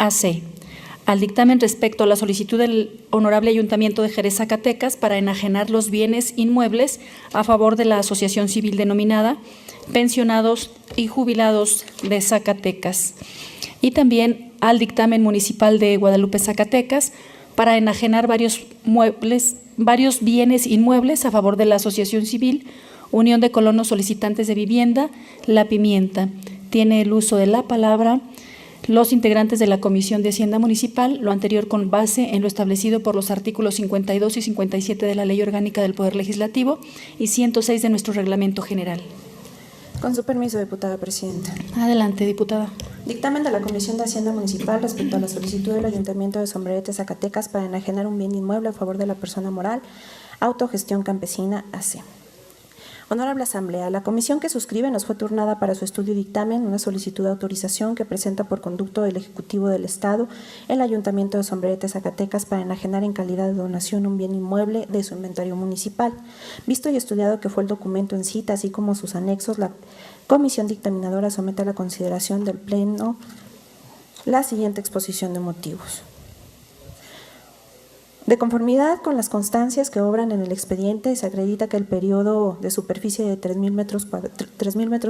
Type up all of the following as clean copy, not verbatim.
AC. Al dictamen respecto a la solicitud del Honorable Ayuntamiento de Jerez, Zacatecas, para enajenar los bienes inmuebles a favor de la asociación civil denominada Pensionados y Jubilados de Zacatecas. Y también al dictamen municipal de Guadalupe, Zacatecas, para enajenar varios bienes inmuebles a favor de la asociación civil Unión de Colonos Solicitantes de Vivienda La Pimienta. Tiene el uso de la palabra los integrantes de la Comisión de Hacienda Municipal, lo anterior con base en lo establecido por los artículos 52 y 57 de la Ley Orgánica del Poder Legislativo y 106 de nuestro Reglamento General. Con su permiso, diputada presidenta. Adelante, diputada. Dictamen de la Comisión de Hacienda Municipal respecto a la solicitud del Ayuntamiento de Sombrerete, Zacatecas, para enajenar un bien inmueble a favor de la persona moral Autogestión Campesina AC. Honorable Asamblea, la comisión que suscribe nos fue turnada para su estudio y dictamen una solicitud de autorización que presenta por conducto del Ejecutivo del Estado el Ayuntamiento de Sombrerete, Zacatecas, para enajenar en calidad de donación un bien inmueble de su inventario municipal. Visto y estudiado que fue el documento en cita, así como sus anexos, la comisión dictaminadora somete a la consideración del Pleno la siguiente exposición de motivos. De conformidad con las constancias que obran en el expediente, se acredita que el periodo de superficie de 3,000 metros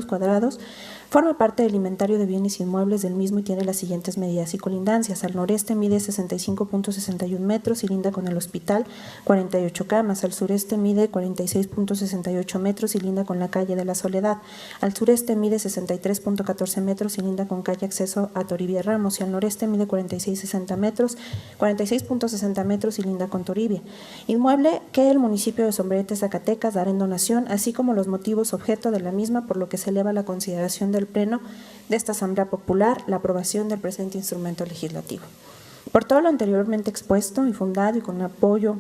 cuadrados forma parte del inventario de bienes inmuebles del mismo y tiene las siguientes medidas y colindancias. Al noreste mide 65.61 metros y linda con el hospital, 48 camas. Al sureste mide 46.68 metros y linda con la calle de la Soledad. Al sureste mide 63.14 metros y linda con calle acceso a Toribia Ramos. Y al noreste mide 46.60 metros, 46.60 metros y linda con Toribia. Inmueble que el municipio de Sombrerete, Zacatecas, dará en donación, así como los motivos objeto de la misma, por lo que se eleva a la consideración del Pleno de esta Asamblea Popular la aprobación del presente instrumento legislativo. Por todo lo anteriormente expuesto y fundado y con apoyo,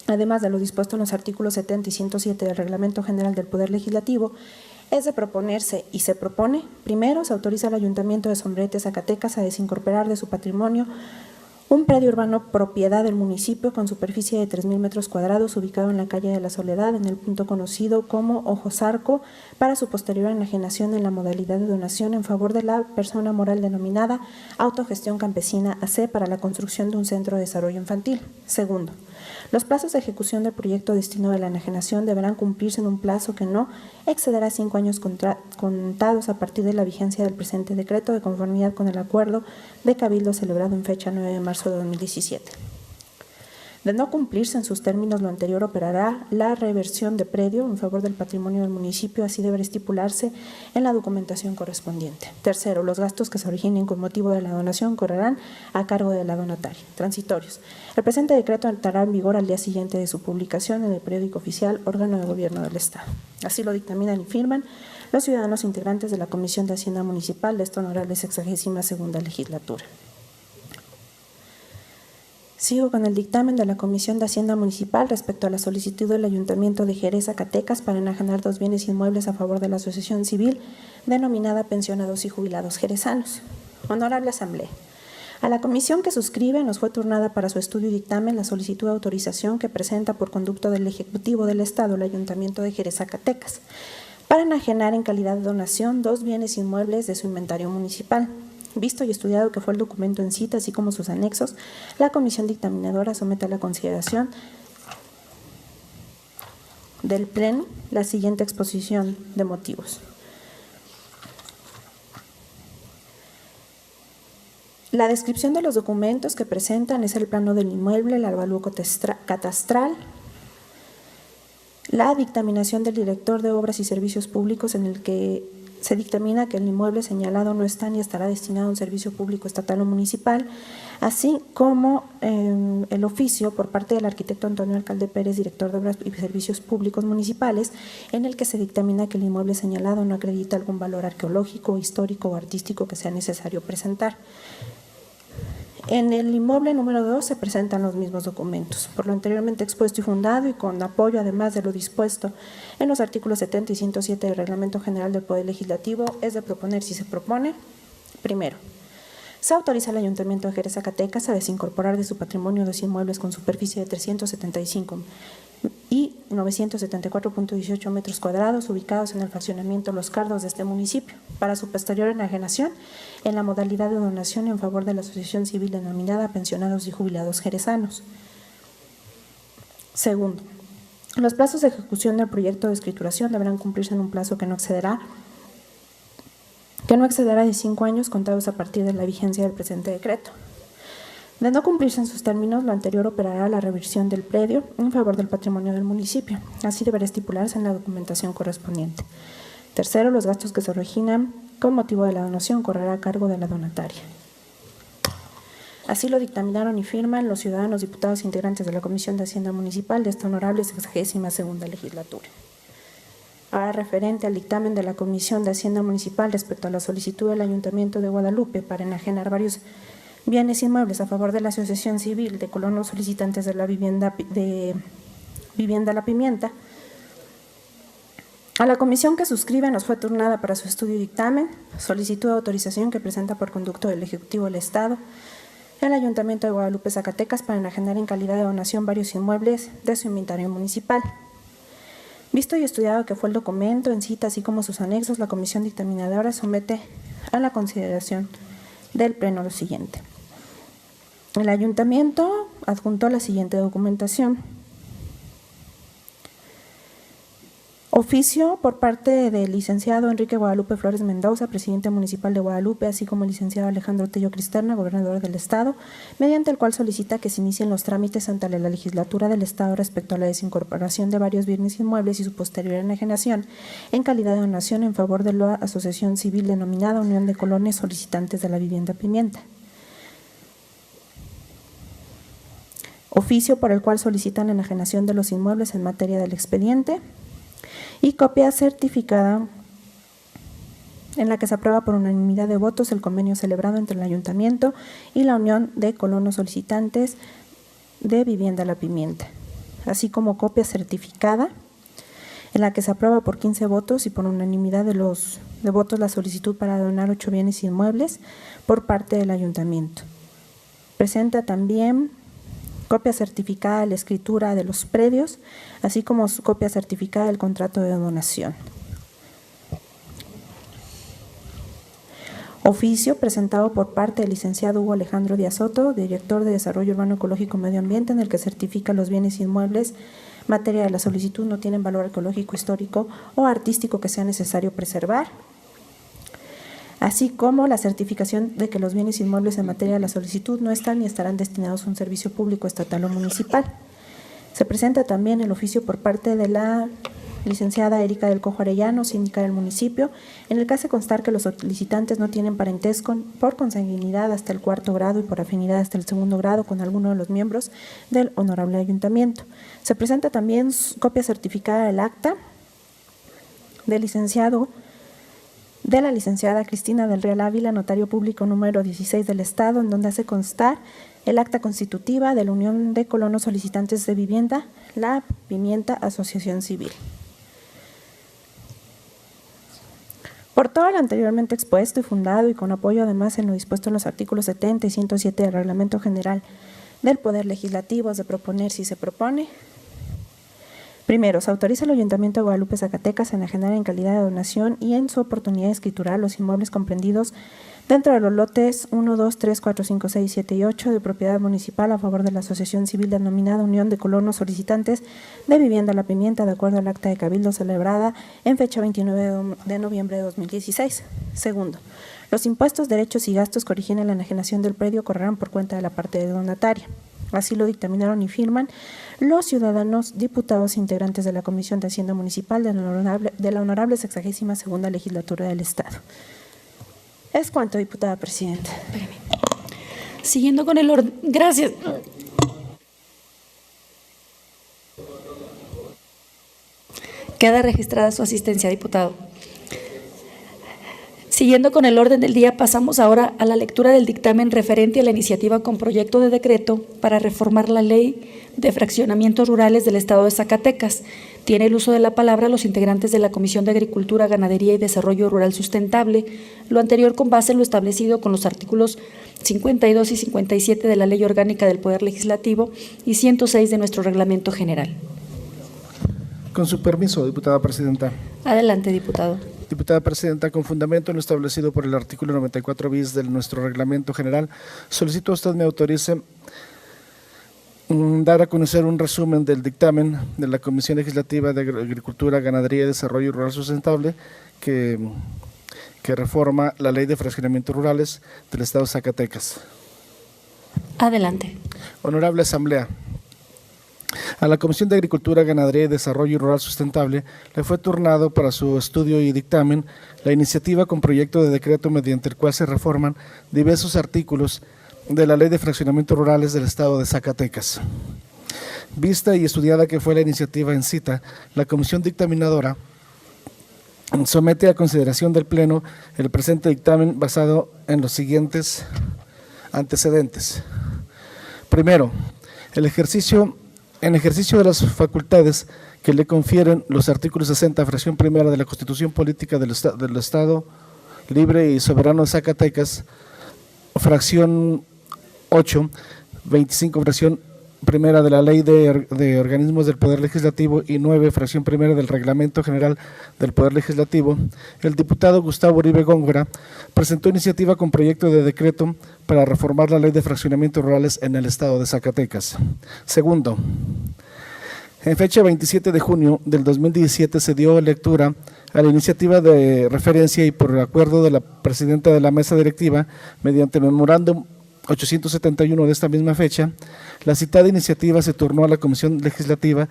además de lo dispuesto en los artículos 70 y 107 del Reglamento General del Poder Legislativo, es de proponerse y se propone: primero, se autoriza al Ayuntamiento de Sombrerete, Zacatecas, a desincorporar de su patrimonio un predio urbano propiedad del municipio con superficie de 3,000 metros cuadrados ubicado en la calle de la Soledad, en el punto conocido como Ojos Arco, para su posterior enajenación en la modalidad de donación en favor de la persona moral denominada Autogestión Campesina AC para la construcción de un centro de desarrollo infantil. Segundo, los plazos de ejecución del proyecto destino de la enajenación deberán cumplirse en un plazo que no excederá 5 años contados a partir de la vigencia del presente decreto, de conformidad con el acuerdo de Cabildo celebrado en fecha 9 de marzo de 2017. De no cumplirse en sus términos lo anterior, operará la reversión de predio en favor del patrimonio del municipio, así deberá estipularse en la documentación correspondiente. Tercero, los gastos que se originen con motivo de la donación correrán a cargo de la donataria. Transitorios. El presente decreto entrará en vigor al día siguiente de su publicación en el periódico oficial, órgano de gobierno del Estado. Así lo dictaminan y firman los ciudadanos integrantes de la Comisión de Hacienda Municipal de esta honorable 62ª legislatura. Sigo con el dictamen de la Comisión de Hacienda Municipal respecto a la solicitud del Ayuntamiento de Jerez, Zacatecas, para enajenar 2 bienes inmuebles a favor de la asociación civil denominada Pensionados y Jubilados Jerezanos. Honorable Asamblea, a la comisión que suscribe nos fue turnada para su estudio y dictamen la solicitud de autorización que presenta por conducto del Ejecutivo del Estado el Ayuntamiento de Jerez, Zacatecas, para enajenar en calidad de donación 2 bienes inmuebles de su inventario municipal. Visto y estudiado que fue el documento en cita, así como sus anexos, la comisión dictaminadora somete a la consideración del Pleno la siguiente exposición de motivos. La descripción de los documentos que presentan es el plano del inmueble, el avalúo catastral, la dictaminación del director de Obras y Servicios Públicos, en el que se dictamina que el inmueble señalado no está ni estará destinado a un servicio público estatal o municipal, así como el oficio por parte del arquitecto Antonio Alcalde Pérez, director de Obras y Servicios Públicos Municipales, en el que se dictamina que el inmueble señalado no acredita algún valor arqueológico, histórico o artístico que sea necesario presentar. En el inmueble número 2 se presentan los mismos documentos. Por lo anteriormente expuesto y fundado y con apoyo además de lo dispuesto en los artículos 70 y 107 del Reglamento General del Poder Legislativo, es de proponer si se propone: primero, se autoriza al Ayuntamiento de Jerez, Zacatecas, a desincorporar de su patrimonio 2 inmuebles con superficie de 375 y 974.18 metros cuadrados ubicados en el fraccionamiento Los Cardos de este municipio, para su posterior enajenación en la modalidad de donación en favor de la asociación civil denominada Pensionados y Jubilados Jerezanos. Segundo, los plazos de ejecución del proyecto de escrituración deberán cumplirse en un plazo que no excederá de 5 años contados a partir de la vigencia del presente decreto. De no cumplirse en sus términos, lo anterior operará la reversión del predio en favor del patrimonio del municipio. Así deberá estipularse en la documentación correspondiente. Tercero, los gastos que se originan con motivo de la donación correrá a cargo de la donataria. Así lo dictaminaron y firman los ciudadanos diputados integrantes de la Comisión de Hacienda Municipal de esta honorable 62ª legislatura. Ahora, referente al dictamen de la Comisión de Hacienda Municipal respecto a la solicitud del Ayuntamiento de Guadalupe para enajenar varios bienes inmuebles a favor de la Asociación Civil de Colonos Solicitantes de la Vivienda La Pimienta. A la comisión que suscribe nos fue turnada para su estudio y dictamen solicitud de autorización que presenta por conducto del Ejecutivo del Estado el Ayuntamiento de Guadalupe, Zacatecas, para enajenar en calidad de donación varios inmuebles de su inventario municipal. Visto y estudiado que fue el documento en cita, así como sus anexos, la comisión dictaminadora somete a la consideración del Pleno lo siguiente. El Ayuntamiento adjuntó la siguiente documentación. Oficio por parte del licenciado Enrique Guadalupe Flores Mendoza, presidente municipal de Guadalupe, así como el licenciado Alejandro Tello Cristerna, gobernador del Estado, mediante el cual solicita que se inicien los trámites ante la legislatura del Estado respecto a la desincorporación de varios bienes inmuebles y su posterior enajenación en calidad de donación en favor de la asociación civil denominada Unión de Colonos Solicitantes de la Vivienda Pimienta. Oficio por el cual solicitan la enajenación de los inmuebles en materia del expediente. Y copia certificada en la que se aprueba por unanimidad de votos el convenio celebrado entre el Ayuntamiento y la Unión de Colonos Solicitantes de Vivienda La Pimienta, así como copia certificada en la que se aprueba por 15 votos y por unanimidad de votos la solicitud para donar 8 bienes inmuebles por parte del Ayuntamiento. Presenta también copia certificada de la escritura de los predios, así como copia certificada del contrato de donación. Oficio presentado por parte del licenciado Hugo Alejandro Díaz Soto, director de Desarrollo Urbano Ecológico y Medio Ambiente, en el que certifica los bienes inmuebles materia de la solicitud no tienen valor ecológico, histórico o artístico que sea necesario preservar, así como la certificación de que los bienes inmuebles en materia de la solicitud no están ni estarán destinados a un servicio público estatal o municipal. Se presenta también el oficio por parte de la licenciada Erika del Cojo Arellano, síndica del municipio, en el que hace constar que los solicitantes no tienen parentesco por consanguinidad hasta el 4º grado y por afinidad hasta el 2º grado con alguno de los miembros del honorable ayuntamiento. Se presenta también copia certificada del acta del licenciado de la licenciada Cristina del Real Ávila, notario público número 16 del Estado, en donde hace constar el acta constitutiva de la Unión de Colonos Solicitantes de Vivienda, La Pimienta Asociación Civil. Por todo lo anteriormente expuesto y fundado y con apoyo además en lo dispuesto en los artículos 70 y 107 del Reglamento General del Poder Legislativo, es de proponer si se propone. Primero, se autoriza al Ayuntamiento de Guadalupe, Zacatecas a enajenar en calidad de donación y en su oportunidad escritural los inmuebles comprendidos dentro de los lotes 1, 2, 3, 4, 5, 6, 7 y 8 de propiedad municipal a favor de la asociación civil denominada Unión de Colonos Solicitantes de Vivienda La Pimienta, de acuerdo al acta de cabildo celebrada en fecha 29 de noviembre de 2016. Segundo, los impuestos, derechos y gastos que originen la enajenación del predio correrán por cuenta de la parte de donataria. Así lo dictaminaron y firman los ciudadanos diputados integrantes de la Comisión de Hacienda Municipal de la honorable 62ª legislatura del Estado. Es cuanto, diputada presidenta. Siguiendo con el orden. Gracias. Queda registrada su asistencia, diputado. Siguiendo con el orden del día, pasamos ahora a la lectura del dictamen referente a la iniciativa con proyecto de decreto para reformar la Ley de Fraccionamientos Rurales del Estado de Zacatecas. Tiene el uso de la palabra los integrantes de la Comisión de Agricultura, Ganadería y Desarrollo Rural Sustentable, lo anterior con base en lo establecido con los artículos 52 y 57 de la Ley Orgánica del Poder Legislativo y 106 de nuestro Reglamento General. Con su permiso, diputada presidenta. Adelante, diputado. Diputada presidenta, con fundamento en lo establecido por el artículo 94 bis de nuestro reglamento general, solicito a usted me autorice dar a conocer un resumen del dictamen de la Comisión Legislativa de Agricultura, Ganadería y Desarrollo Rural Sustentable que reforma la Ley de Fraccionamientos Rurales del Estado de Zacatecas. Adelante. Honorable Asamblea, a la Comisión de Agricultura, Ganadería y Desarrollo Rural Sustentable le fue turnado para su estudio y dictamen la iniciativa con proyecto de decreto mediante el cual se reforman diversos artículos de la Ley de Fraccionamientos Rurales del Estado de Zacatecas. Vista y estudiada que fue la iniciativa en cita, la Comisión Dictaminadora somete a consideración del Pleno el presente dictamen basado en los siguientes antecedentes. Primero, en ejercicio de las facultades que le confieren los artículos 60, fracción primera de la Constitución Política del Estado Libre y Soberano de Zacatecas, fracción 8, 25, fracción primera de la Ley de Organismos del Poder Legislativo y 9, fracción primera del Reglamento General del Poder Legislativo, el diputado Gustavo Uribe Góngora presentó iniciativa con proyecto de decreto para reformar la Ley de Fraccionamientos Rurales en el Estado de Zacatecas. Segundo, en fecha 27 de junio del 2017 se dio lectura a la iniciativa de referencia y por acuerdo de la presidenta de la mesa directiva, mediante memorándum 871 de esta misma fecha, la citada iniciativa se turnó a la Comisión Legislativa,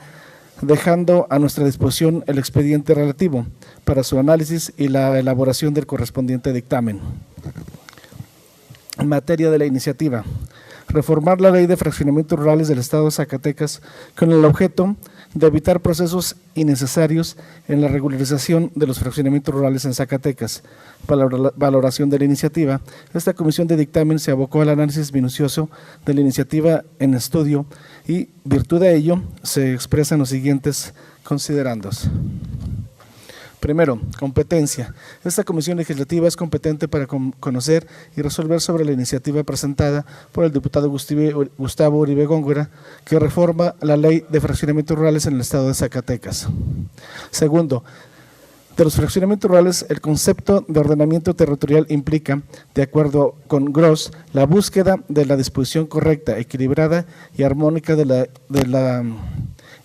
dejando a nuestra disposición el expediente relativo para su análisis y la elaboración del correspondiente dictamen. En materia de la iniciativa, reformar la Ley de Fraccionamientos Rurales del Estado de Zacatecas con el objeto de evitar procesos innecesarios en la regularización de los fraccionamientos rurales en Zacatecas. Para la valoración de la iniciativa, esta comisión de dictamen se abocó al análisis minucioso de la iniciativa en estudio y, virtud de ello, se expresan los siguientes considerandos. Primero, competencia. Esta comisión legislativa es competente para conocer y resolver sobre la iniciativa presentada por el diputado Gustavo Uribe Góngora, que reforma la Ley de Fraccionamientos Rurales en el Estado de Zacatecas. Segundo, de los fraccionamientos rurales, el concepto de ordenamiento territorial implica, de acuerdo con Gross, la búsqueda de la disposición correcta, equilibrada y armónica de la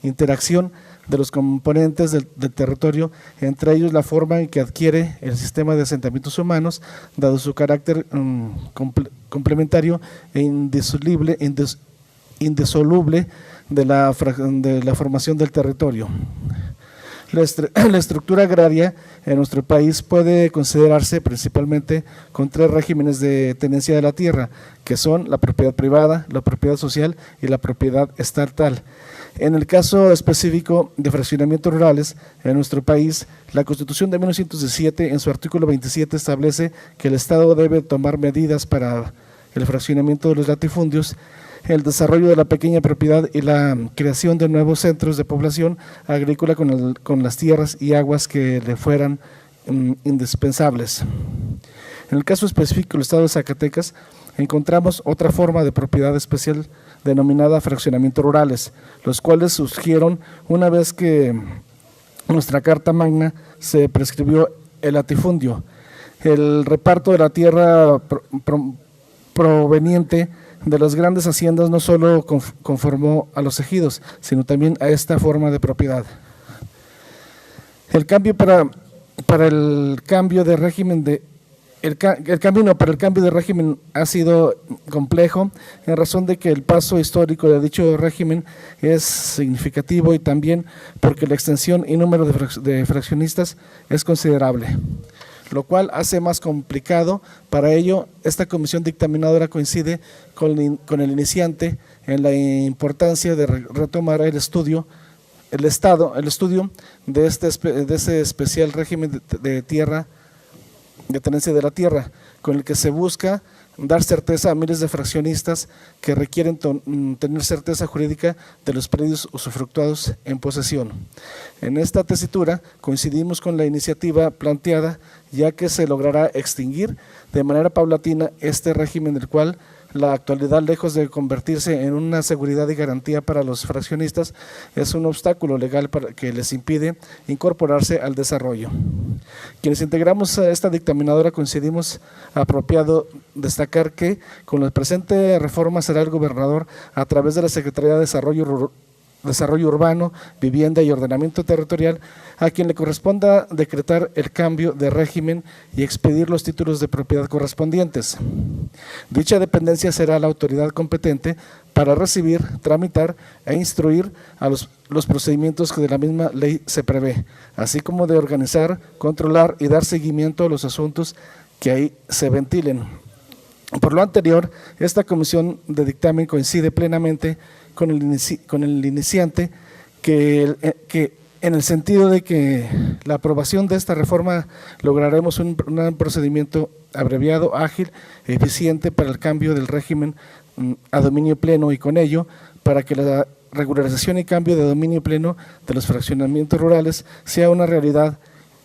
interacción de los componentes del territorio, entre ellos la forma en que adquiere el sistema de asentamientos humanos, dado su carácter complementario e indisoluble de la formación del territorio. La estructura agraria en nuestro país puede considerarse principalmente con tres regímenes de tenencia de la tierra, que son la propiedad privada, la propiedad social y la propiedad estatal. En el caso específico de fraccionamientos rurales en nuestro país, la Constitución de 1917 en su artículo 27 establece que el Estado debe tomar medidas para el fraccionamiento de los latifundios, el desarrollo de la pequeña propiedad y la creación de nuevos centros de población agrícola con las tierras y aguas que le fueran indispensables. En el caso específico del Estado de Zacatecas, encontramos otra forma de propiedad especial denominada fraccionamientos rurales, los cuales surgieron una vez que nuestra Carta Magna se prescribió el latifundio, el reparto de la tierra proveniente de las grandes haciendas no solo conformó a los ejidos, sino también a esta forma de propiedad. El cambio el cambio de régimen ha sido complejo en razón de que el paso histórico de dicho régimen es significativo y también porque la extensión y número de fraccionistas es considerable, lo cual hace más complicado. Para ello, esta comisión dictaminadora coincide con el iniciante en la importancia de retomar el estudio de ese especial régimen de tierra, de tenencia de la tierra, con el que se busca dar certeza a miles de fraccionistas que requieren tener certeza jurídica de los predios usufructuados en posesión. En esta tesitura coincidimos con la iniciativa planteada, ya que se logrará extinguir de manera paulatina este régimen del cual la actualidad, lejos de convertirse en una seguridad y garantía para los fraccionistas, es un obstáculo legal que les impide incorporarse al desarrollo. Quienes integramos a esta dictaminadora coincidimos apropiado destacar que con la presente reforma será el gobernador, a través de la Secretaría de Desarrollo Urbano, Vivienda y Ordenamiento Territorial, a quien le corresponda decretar el cambio de régimen y expedir los títulos de propiedad correspondientes. Dicha dependencia será la autoridad competente para recibir, tramitar e instruir a los procedimientos que de la misma ley se prevé, así como de organizar, controlar y dar seguimiento a los asuntos que ahí se ventilen. Por lo anterior, esta comisión de dictamen coincide plenamente con el iniciante que en el sentido de que la aprobación de esta reforma lograremos un procedimiento abreviado, ágil, eficiente para el cambio del régimen a dominio pleno y con ello para que la regularización y cambio de dominio pleno de los fraccionamientos rurales sea una realidad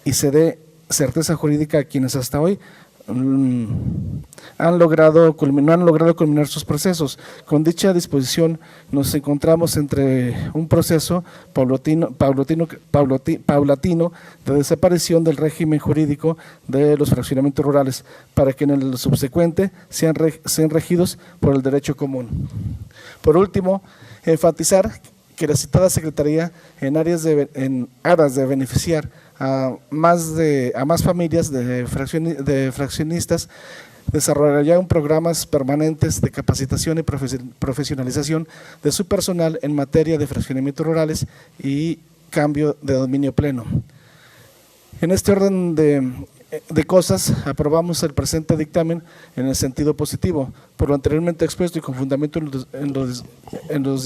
y se dé certeza jurídica a quienes hasta hoy no han logrado culminar sus procesos. Con dicha disposición nos encontramos entre un proceso paulatino de desaparición del régimen jurídico de los fraccionamientos rurales, para que en el subsecuente sean regidos por el derecho común. Por último, enfatizar que la citada Secretaría, en aras de beneficiar a más familias de fraccionistas, desarrollará programas permanentes de capacitación y profesionalización de su personal en materia de fraccionamientos rurales y cambio de dominio pleno. En este orden de cosas, aprobamos el presente dictamen en el sentido positivo. Por lo anteriormente expuesto y con fundamento en los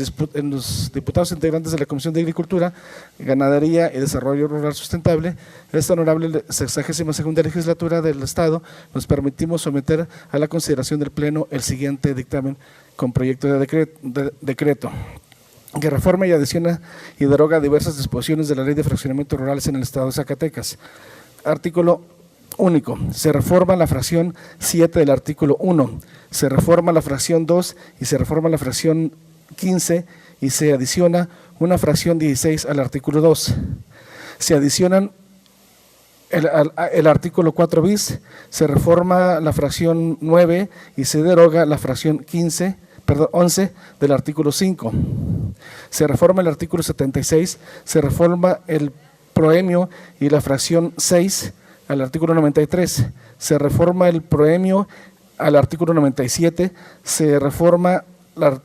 diputados integrantes de la Comisión de Agricultura, Ganadería y Desarrollo Rural Sustentable, esta honorable 62ª legislatura del Estado, nos permitimos someter a la consideración del Pleno el siguiente dictamen con proyecto de decreto que reforma y adiciona y deroga diversas disposiciones de la Ley de Fraccionamientos Rurales en el Estado de Zacatecas. Artículo único. Se reforma la fracción 7 del artículo 1, se reforma la fracción 2 y se reforma la fracción 15 y se adiciona una fracción 16 al artículo 2. Se adicionan el artículo 4 bis, se reforma la fracción 9 y se deroga la fracción 11 del artículo 5. Se reforma el artículo 76, se reforma el proemio y la fracción 6 al artículo 93, se reforma el proemio al artículo 97, se reforma la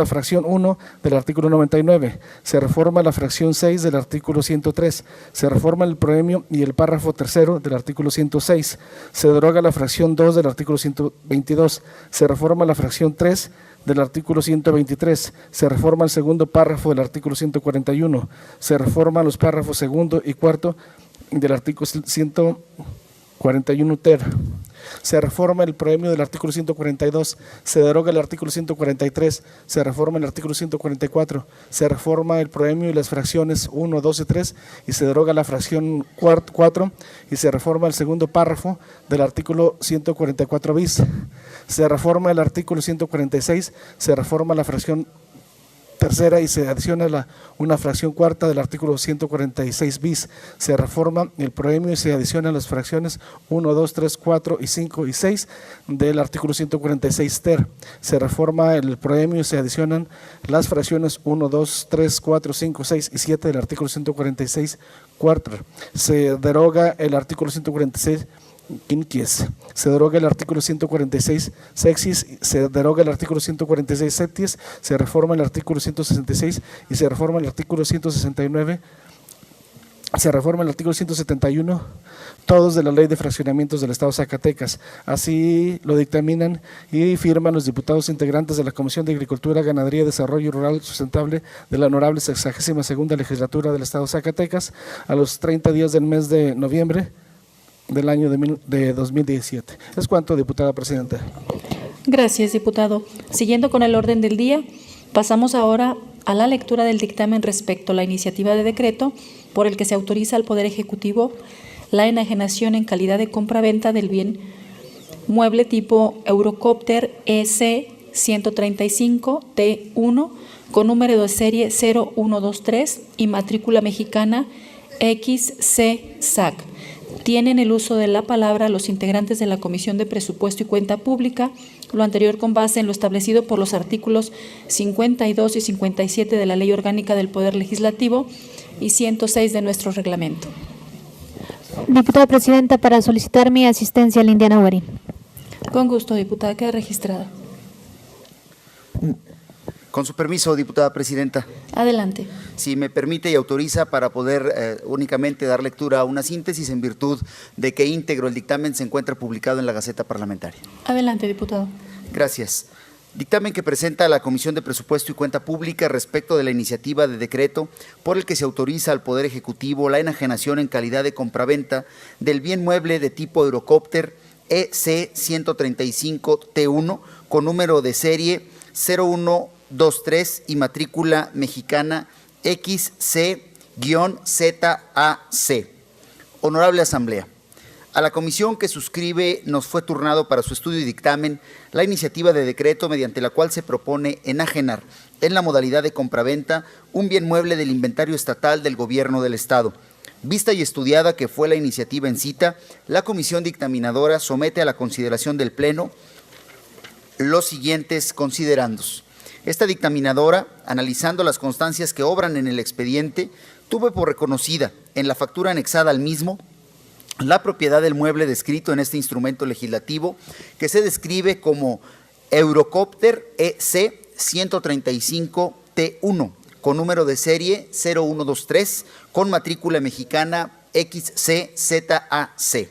fracción 1 del artículo 99, se reforma la fracción 6 del artículo 103, se reforma el proemio y el párrafo tercero del artículo 106, se deroga la fracción 2 del artículo 122, se reforma la fracción 3 del artículo 123, se reforma el segundo párrafo del artículo 141, se reforman los párrafos segundo y cuarto del artículo 141 ter. Se reforma el proemio del artículo 142, se deroga el artículo 143, se reforma el artículo 144, se reforma el proemio y las fracciones 1, 2 y 3 y se deroga la fracción 4 y se reforma el segundo párrafo del artículo 144 bis. Se reforma el artículo 146, se reforma la fracción tercera y se adiciona una fracción cuarta del artículo 146 bis. Se reforma el proemio y se adicionan las fracciones 1, 2, 3, 4 y 5 y 6 del artículo 146 ter. Se reforma el proemio y se adicionan las fracciones 1, 2, 3, 4, 5, 6 y 7 del artículo 146 cuarter. Se deroga el artículo 146 quinquies, se deroga el artículo 146 sexis, se deroga el artículo 146 septies, se reforma el artículo 166 y se reforma el artículo 169, se reforma el artículo 171, todos de la Ley de Fraccionamientos del Estado de Zacatecas. Así lo dictaminan y firman los diputados integrantes de la Comisión de Agricultura, Ganadería y Desarrollo Rural Sustentable de la honorable 62ª legislatura del Estado de Zacatecas a los 30 días del mes de noviembre del año de 2017. Es cuanto, diputada presidenta. Gracias, diputado. Siguiendo con el orden del día, pasamos ahora a la lectura del dictamen respecto a la iniciativa de decreto por el que se autoriza al Poder Ejecutivo la enajenación en calidad de compraventa del bien mueble tipo Eurocopter EC-135T1 con número de serie 0123 y matrícula mexicana XC-SAC. Tienen el uso de la palabra los integrantes de la Comisión de Presupuesto y Cuenta Pública, lo anterior con base en lo establecido por los artículos 52 y 57 de la Ley Orgánica del Poder Legislativo y 106 de nuestro reglamento. Diputada Presidenta, para solicitar mi asistencia, Lindiana Guarín. Con gusto, diputada, queda registrada. Con su permiso, diputada Presidenta. Adelante. Si me permite y autoriza para poder únicamente dar lectura a una síntesis en virtud de que íntegro el dictamen se encuentra publicado en la Gaceta Parlamentaria. Adelante, diputado. Gracias. Dictamen que presenta la Comisión de Presupuesto y Cuenta Pública respecto de la iniciativa de decreto por el que se autoriza al Poder Ejecutivo la enajenación en calidad de compraventa del bien mueble de tipo Eurocopter EC-135T1 con número de serie 0123 y matrícula mexicana XC-ZAC. Honorable Asamblea, a la comisión que suscribe nos fue turnado para su estudio y dictamen la iniciativa de decreto mediante la cual se propone enajenar en la modalidad de compraventa un bien mueble del inventario estatal del Gobierno del Estado. Vista y estudiada que fue la iniciativa en cita, la comisión dictaminadora somete a la consideración del Pleno los siguientes considerandos. Esta dictaminadora, analizando las constancias que obran en el expediente, tuvo por reconocida en la factura anexada al mismo la propiedad del mueble descrito en este instrumento legislativo, que se describe como Eurocopter EC-135T1, con número de serie 0123, con matrícula mexicana XC-ZAC.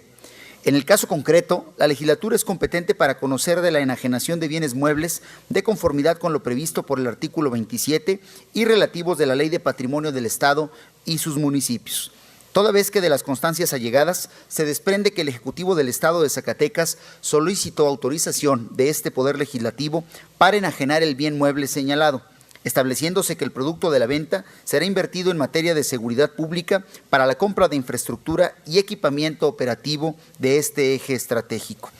En el caso concreto, la legislatura es competente para conocer de la enajenación de bienes muebles de conformidad con lo previsto por el artículo 27 y relativos de la Ley de Patrimonio del Estado y sus municipios. Toda vez que de las constancias allegadas se desprende que el Ejecutivo del Estado de Zacatecas solicitó autorización de este Poder Legislativo para enajenar el bien mueble señalado, estableciéndose que el producto de la venta será invertido en materia de seguridad pública para la compra de infraestructura y equipamiento operativo de este eje estratégico.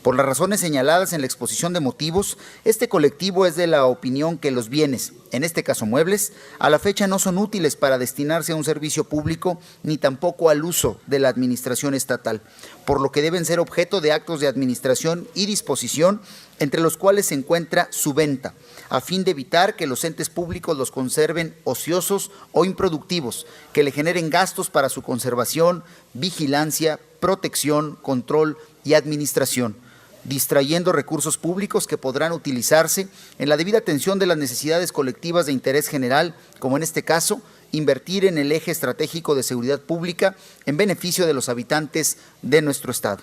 Por las razones señaladas en la exposición de motivos, este colectivo es de la opinión que los bienes, en este caso muebles, a la fecha no son útiles para destinarse a un servicio público ni tampoco al uso de la administración estatal, por lo que deben ser objeto de actos de administración y disposición, entre los cuales se encuentra su venta, a fin de evitar que los entes públicos los conserven ociosos o improductivos, que le generen gastos para su conservación, vigilancia, protección, control y administración, distrayendo recursos públicos que podrán utilizarse en la debida atención de las necesidades colectivas de interés general, como en este caso, invertir en el eje estratégico de seguridad pública en beneficio de los habitantes de nuestro Estado.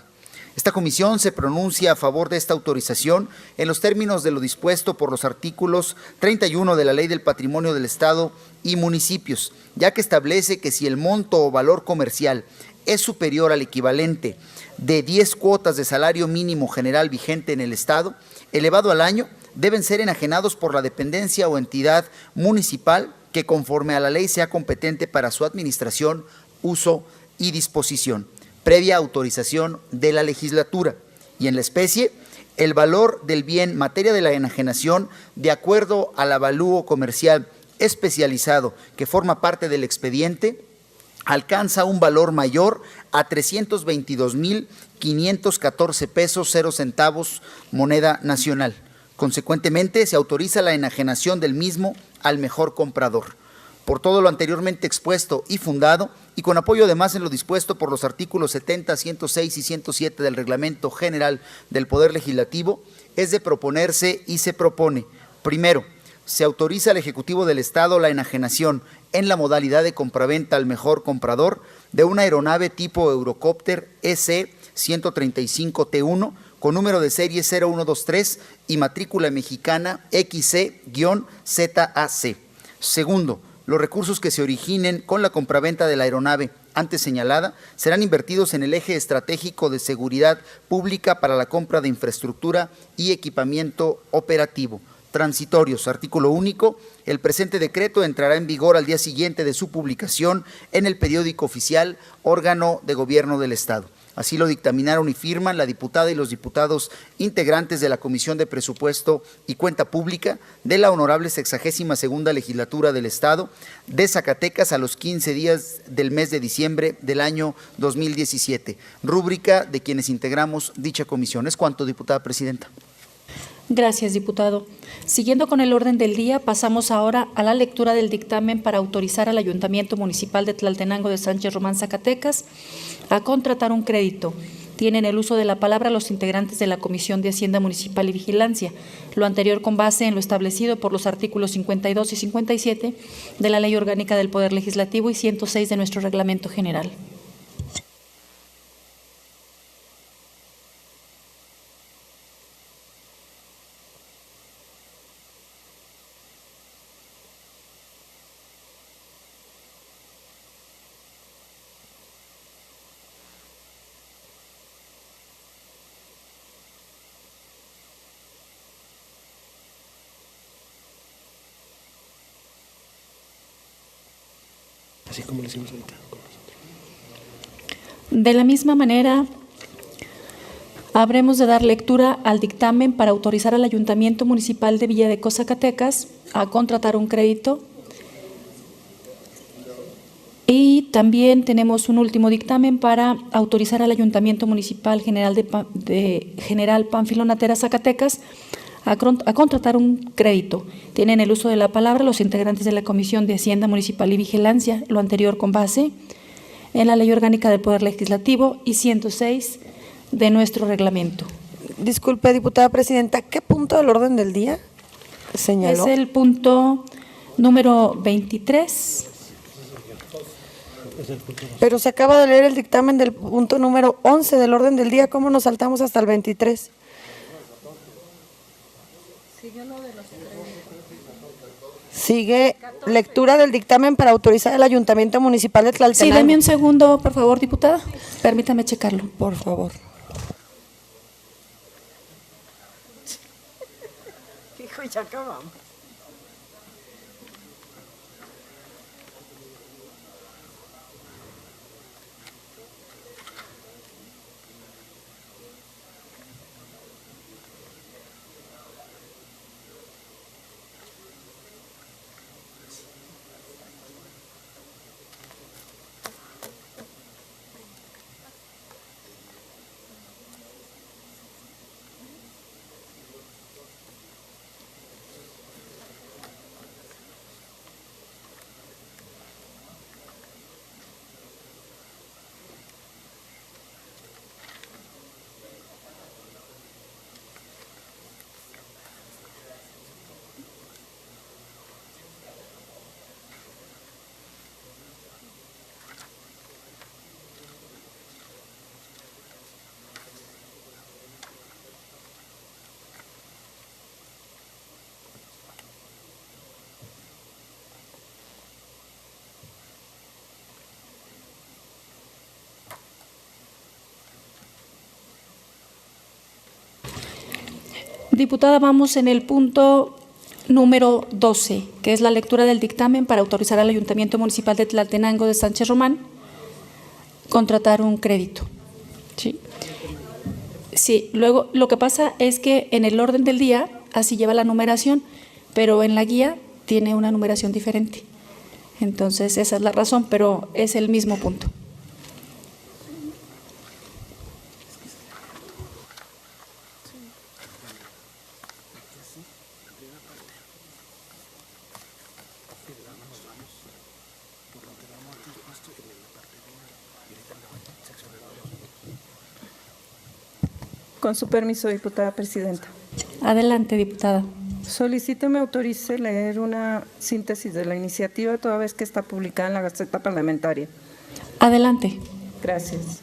Esta comisión se pronuncia a favor de esta autorización en los términos de lo dispuesto por los artículos 31 de la Ley del Patrimonio del Estado y municipios, ya que establece que si el monto o valor comercial es superior al equivalente de 10 cuotas de salario mínimo general vigente en el Estado, elevado al año, deben ser enajenados por la dependencia o entidad municipal que conforme a la ley sea competente para su administración, uso y disposición, previa autorización de la legislatura, y en la especie, el valor del bien materia de la enajenación de acuerdo al avalúo comercial especializado que forma parte del expediente, alcanza un valor mayor a 322,514 pesos 0 centavos moneda nacional. Consecuentemente, se autoriza la enajenación del mismo al mejor comprador. Por todo lo anteriormente expuesto y fundado, y con apoyo además en lo dispuesto por los artículos 70, 106 y 107 del Reglamento General del Poder Legislativo, es de proponerse y se propone, primero, se autoriza al Ejecutivo del Estado la enajenación en la modalidad de compraventa al mejor comprador de una aeronave tipo Eurocopter EC-135T1 con número de serie 0123 y matrícula mexicana XC-ZAC. Segundo, los recursos que se originen con la compraventa de la aeronave antes señalada serán invertidos en el eje estratégico de seguridad pública para la compra de infraestructura y equipamiento operativo. Transitorios, artículo único, el presente decreto entrará en vigor al día siguiente de su publicación en el periódico oficial, órgano de gobierno del Estado. Así lo dictaminaron y firman la diputada y los diputados integrantes de la Comisión de Presupuesto y Cuenta Pública de la Honorable 62ª Legislatura del Estado de Zacatecas a los 15 días del mes de diciembre del año 2017. Rúbrica de quienes integramos dicha comisión. Es cuanto, diputada presidenta. Gracias, diputado. Siguiendo con el orden del día, pasamos ahora a la lectura del dictamen para autorizar al Ayuntamiento Municipal de Tlaltenango de Sánchez Román, Zacatecas, a contratar un crédito. Tienen el uso de la palabra los integrantes de la Comisión de Hacienda Municipal y Vigilancia, lo anterior con base en lo establecido por los artículos 52 y 57 de la Ley Orgánica del Poder Legislativo y 106 de nuestro Reglamento General. Así como lo hicimos ahorita. De la misma manera, habremos de dar lectura al dictamen para autorizar al Ayuntamiento Municipal de Villa de Zacatecas a contratar un crédito. Y también tenemos un último dictamen para autorizar al Ayuntamiento Municipal General Pánfilo Natera, Zacatecas, a contratar un crédito. Tienen el uso de la palabra los integrantes de la Comisión de Hacienda Municipal y Vigilancia, lo anterior con base en la Ley Orgánica del Poder Legislativo y 106 de nuestro reglamento. Disculpe, diputada presidenta, ¿qué punto del orden del día señaló? Es el punto número 23. Pero se acaba de leer el dictamen del punto número 11 del orden del día. ¿Cómo nos saltamos hasta el 23? Sigue lectura del dictamen para autorizar al Ayuntamiento Municipal de Tlaltenango. Sí, deme un segundo, por favor, diputada. Permítame checarlo. Por favor. Hijo, ya acabamos. Diputada, vamos en el punto número 12, que es la lectura del dictamen para autorizar al Ayuntamiento Municipal de Tlaltenango de Sánchez Román contratar un crédito. Sí, luego lo que pasa es que en el orden del día así lleva la numeración, pero en la guía tiene una numeración diferente. Entonces esa es la razón, pero es el mismo punto. Con su permiso, diputada presidenta. Adelante, diputada. Solicito me autorice leer una síntesis de la iniciativa toda vez que está publicada en la Gaceta Parlamentaria. Adelante. Gracias.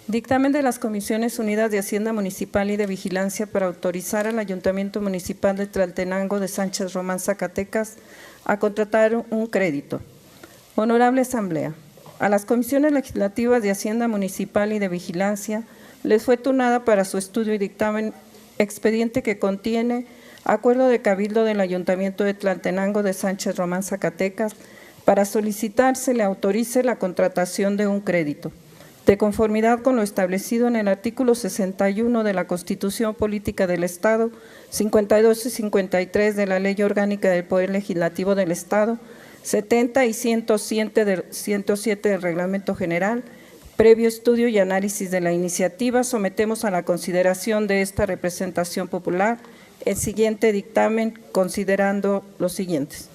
Dictamen de las Comisiones Unidas de Hacienda Municipal y de Vigilancia para autorizar al Ayuntamiento Municipal de Tlaltenango de Sánchez Román, Zacatecas, a contratar un crédito. Honorable Asamblea, a las Comisiones Legislativas de Hacienda Municipal y de Vigilancia les fue turnada para su estudio y dictamen expediente que contiene acuerdo de cabildo del Ayuntamiento de Tlaltenango de Sánchez Román, Zacatecas, para solicitar se le autorice la contratación de un crédito. de conformidad con lo establecido en el artículo 61 de la Constitución Política del Estado, 52 y 53 de la Ley Orgánica del Poder Legislativo del Estado, 70 y 107 del Reglamento General. Previo estudio y análisis de la iniciativa, sometemos a la consideración de esta representación popular el siguiente dictamen, considerando los siguientes.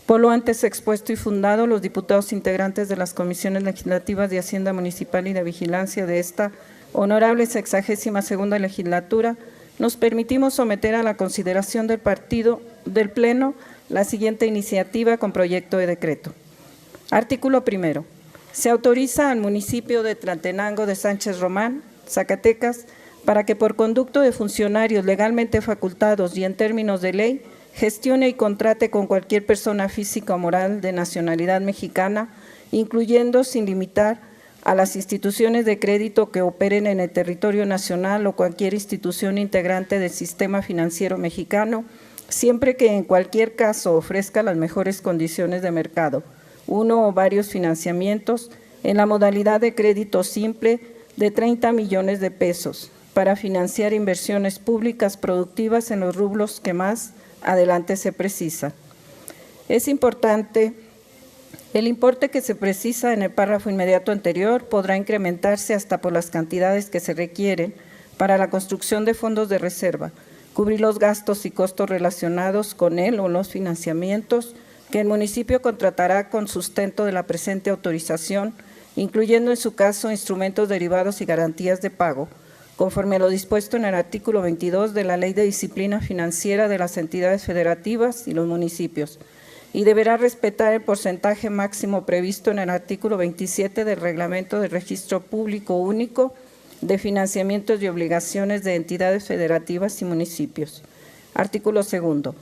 Por lo antes expuesto y fundado, los diputados integrantes de las comisiones legislativas de Hacienda Municipal y de Vigilancia de esta honorable 62ª legislatura, nos permitimos someter a la consideración del Pleno la siguiente iniciativa con proyecto de decreto. Artículo primero. Se autoriza al municipio de Tlaltenango de Sánchez Román, Zacatecas, para que por conducto de funcionarios legalmente facultados y en términos de ley, gestione y contrate con cualquier persona física o moral de nacionalidad mexicana, incluyendo sin limitar a las instituciones de crédito que operen en el territorio nacional o cualquier institución integrante del sistema financiero mexicano, siempre que en cualquier caso ofrezca las mejores condiciones de mercado, uno o varios financiamientos en la modalidad de crédito simple de 30 millones de pesos para financiar inversiones públicas productivas en los rubros que más adelante se precisa. Es importante, el importe que se precisa en el párrafo inmediato anterior podrá incrementarse hasta por las cantidades que se requieren para la construcción de fondos de reserva, cubrir los gastos y costos relacionados con él o los financiamientos que el municipio contratará con sustento de la presente autorización, incluyendo en su caso instrumentos derivados y garantías de pago, conforme a lo dispuesto en el artículo 22 de la Ley de Disciplina Financiera de las entidades federativas y los municipios, y deberá respetar el porcentaje máximo previsto en el artículo 27 del Reglamento del Registro Público Único de Financiamientos y Obligaciones de Entidades Federativas y Municipios. Artículo segundo.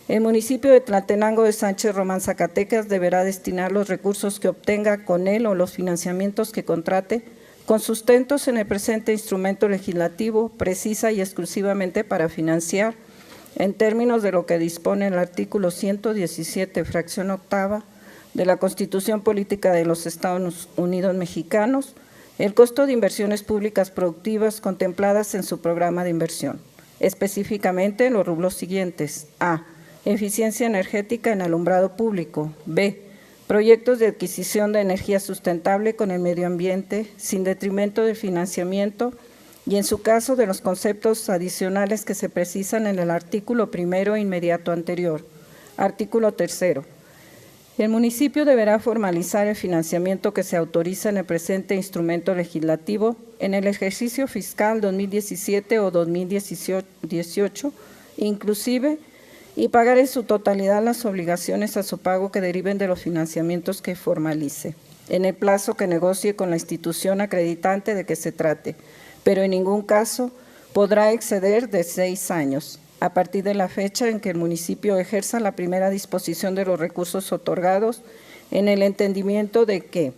El municipio de Tlaltenango de Sánchez Román, Zacatecas, deberá destinar los recursos que obtenga con él o los financiamientos que contrate con sustentos en el presente instrumento legislativo, precisa y exclusivamente para financiar, en términos de lo que dispone el artículo 117, fracción octava de la Constitución Política de los Estados Unidos Mexicanos, el costo de inversiones públicas productivas contempladas en su programa de inversión, específicamente en los rubros siguientes: A. Eficiencia energética en alumbrado público. B. Proyectos de adquisición de energía sustentable con el medio ambiente, sin detrimento del financiamiento y, en su caso, de los conceptos adicionales que se precisan en el artículo primero inmediato anterior. Artículo tercero. El municipio deberá formalizar el financiamiento que se autoriza en el presente instrumento legislativo en el ejercicio fiscal 2017 o 2018, inclusive, y pagar en su totalidad las obligaciones a su pago que deriven de los financiamientos que formalice, en el plazo que negocie con la institución acreditante de que se trate, pero en ningún caso podrá exceder de 6 años, a partir de la fecha en que el municipio ejerza la primera disposición de los recursos otorgados, en el entendimiento de que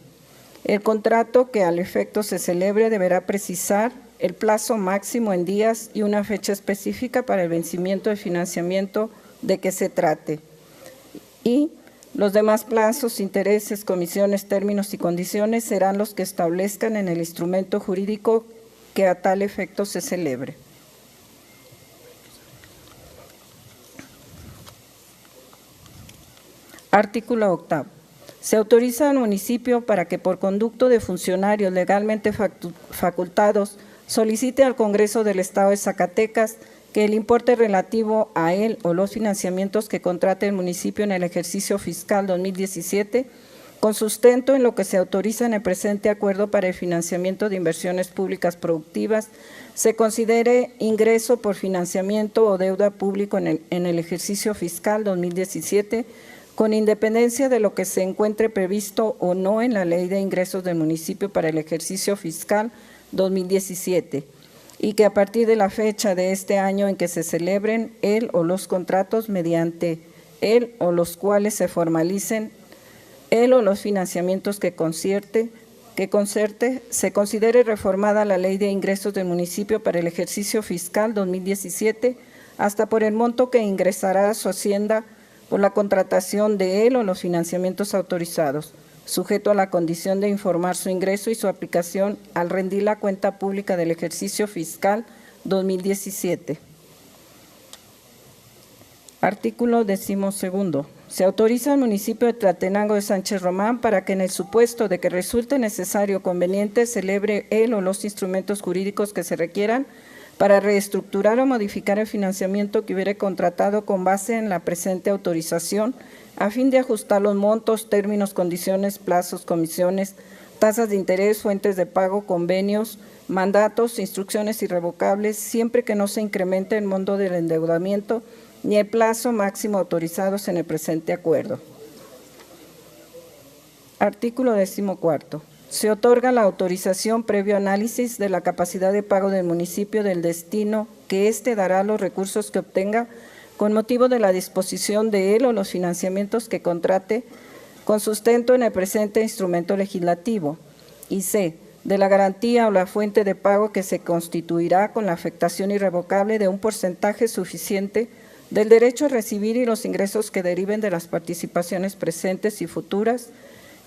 el contrato que al efecto se celebre deberá precisar el plazo máximo en días y una fecha específica para el vencimiento del financiamiento de que se trate, y los demás plazos, intereses, comisiones, términos y condiciones serán los que establezcan en el instrumento jurídico que a tal efecto se celebre. Artículo octavo. Se autoriza al municipio para que por conducto de funcionarios legalmente facultados solicite al Congreso del Estado de Zacatecas que el importe relativo a él o los financiamientos que contrate el municipio en el ejercicio fiscal 2017, con sustento en lo que se autoriza en el presente acuerdo para el financiamiento de inversiones públicas productivas, se considere ingreso por financiamiento o deuda público en el ejercicio fiscal 2017, con independencia de lo que se encuentre previsto o no en la Ley de Ingresos del municipio para el ejercicio fiscal 2017, y que a partir de la fecha de este año en que se celebren él o los contratos mediante él o los cuales se formalicen él o los financiamientos que concerte, se considere reformada la Ley de Ingresos del municipio para el ejercicio fiscal 2017 hasta por el monto que ingresará a su hacienda por la contratación de él o los financiamientos autorizados, sujeto a la condición de informar su ingreso y su aplicación al rendir la cuenta pública del ejercicio fiscal 2017. Artículo 12. Se autoriza al municipio de Tlaltenango de Sánchez Román para que en el supuesto de que resulte necesario o conveniente celebre él o los instrumentos jurídicos que se requieran para reestructurar o modificar el financiamiento que hubiere contratado con base en la presente autorización a fin de ajustar los montos, términos, condiciones, plazos, comisiones, tasas de interés, fuentes de pago, convenios, mandatos, instrucciones irrevocables, siempre que no se incremente el monto del endeudamiento ni el plazo máximo autorizados en el presente acuerdo. Artículo 14. Se otorga la autorización previo análisis de la capacidad de pago del municipio del destino que éste dará a los recursos que obtenga con motivo de la disposición de él o los financiamientos que contrate con sustento en el presente instrumento legislativo. Y c. De la garantía o la fuente de pago que se constituirá con la afectación irrevocable de un porcentaje suficiente del derecho a recibir y los ingresos que deriven de las participaciones presentes y futuras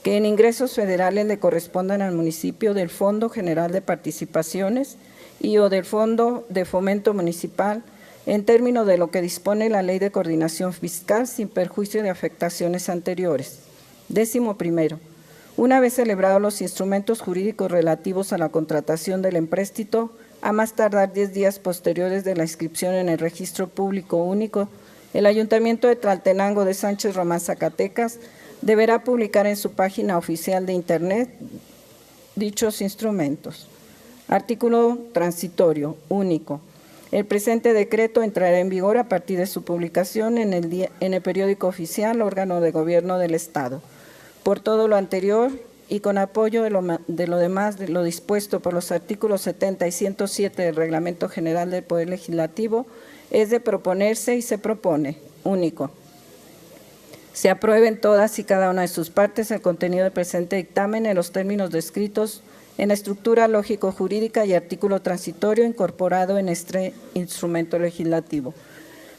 que en ingresos federales le correspondan al municipio del Fondo General de Participaciones y o del Fondo de Fomento Municipal en términos de lo que dispone la Ley de Coordinación Fiscal sin perjuicio de afectaciones anteriores. 11. Una vez celebrados los instrumentos jurídicos relativos a la contratación del empréstito, a más tardar 10 días posteriores de la inscripción en el Registro Público Único, el Ayuntamiento de Tlaltenango de Sánchez Román, Zacatecas, deberá publicar en su página oficial de Internet dichos instrumentos. Artículo transitorio único. El presente decreto entrará en vigor a partir de su publicación en el periódico oficial, órgano de gobierno del Estado. Por todo lo anterior y con apoyo de lo demás, de lo dispuesto por los artículos 70 y 107 del Reglamento General del Poder Legislativo, es de proponerse y se propone, único. Se apruebe en todas y cada una de sus partes el contenido del presente dictamen en los términos descritos en la estructura lógico-jurídica y artículo transitorio incorporado en este instrumento legislativo.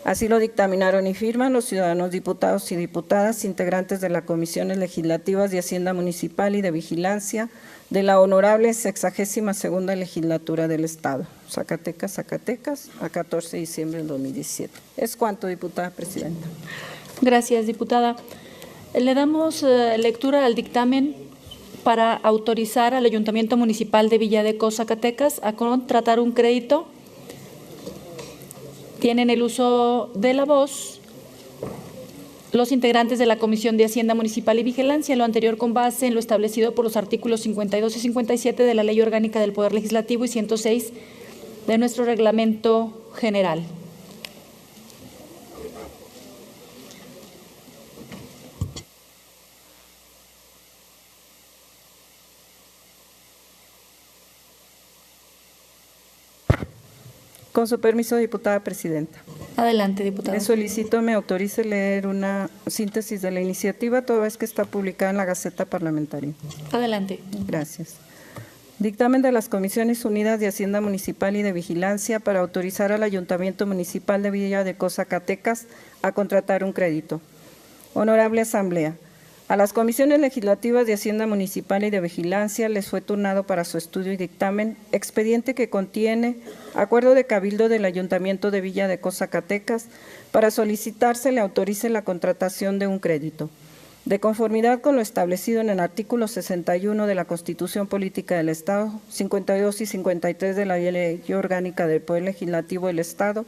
Así lo dictaminaron y firman los ciudadanos diputados y diputadas integrantes de las comisiones legislativas de Hacienda Municipal y de Vigilancia de la Honorable 62ª Legislatura del Estado. Zacatecas, a 14 de diciembre del 2017. Es cuanto, diputada presidenta. Gracias, diputada. Le damos lectura al dictamen para autorizar al Ayuntamiento Municipal de Villadeco, Zacatecas, a contratar un crédito. Tienen el uso de la voz los integrantes de la Comisión de Hacienda Municipal y Vigilancia, lo anterior con base en lo establecido por los artículos 52 y 57 de la Ley Orgánica del Poder Legislativo y 106 de nuestro Reglamento General. Con su permiso, diputada presidenta. Adelante, diputada. Le solicito me autorice leer una síntesis de la iniciativa, toda vez que está publicada en la Gaceta Parlamentaria. Adelante. Gracias. Dictamen de las Comisiones Unidas de Hacienda Municipal y de Vigilancia para autorizar al Ayuntamiento Municipal de Villadeco, Zacatecas, a contratar un crédito. Honorable Asamblea, a las Comisiones Legislativas de Hacienda Municipal y de Vigilancia les fue turnado para su estudio y dictamen expediente que contiene acuerdo de cabildo del Ayuntamiento de Villadeco, Zacatecas, para solicitarse le autorice la contratación de un crédito. De conformidad con lo establecido en el artículo 61 de la Constitución Política del Estado, 52 y 53 de la Ley Orgánica del Poder Legislativo del Estado,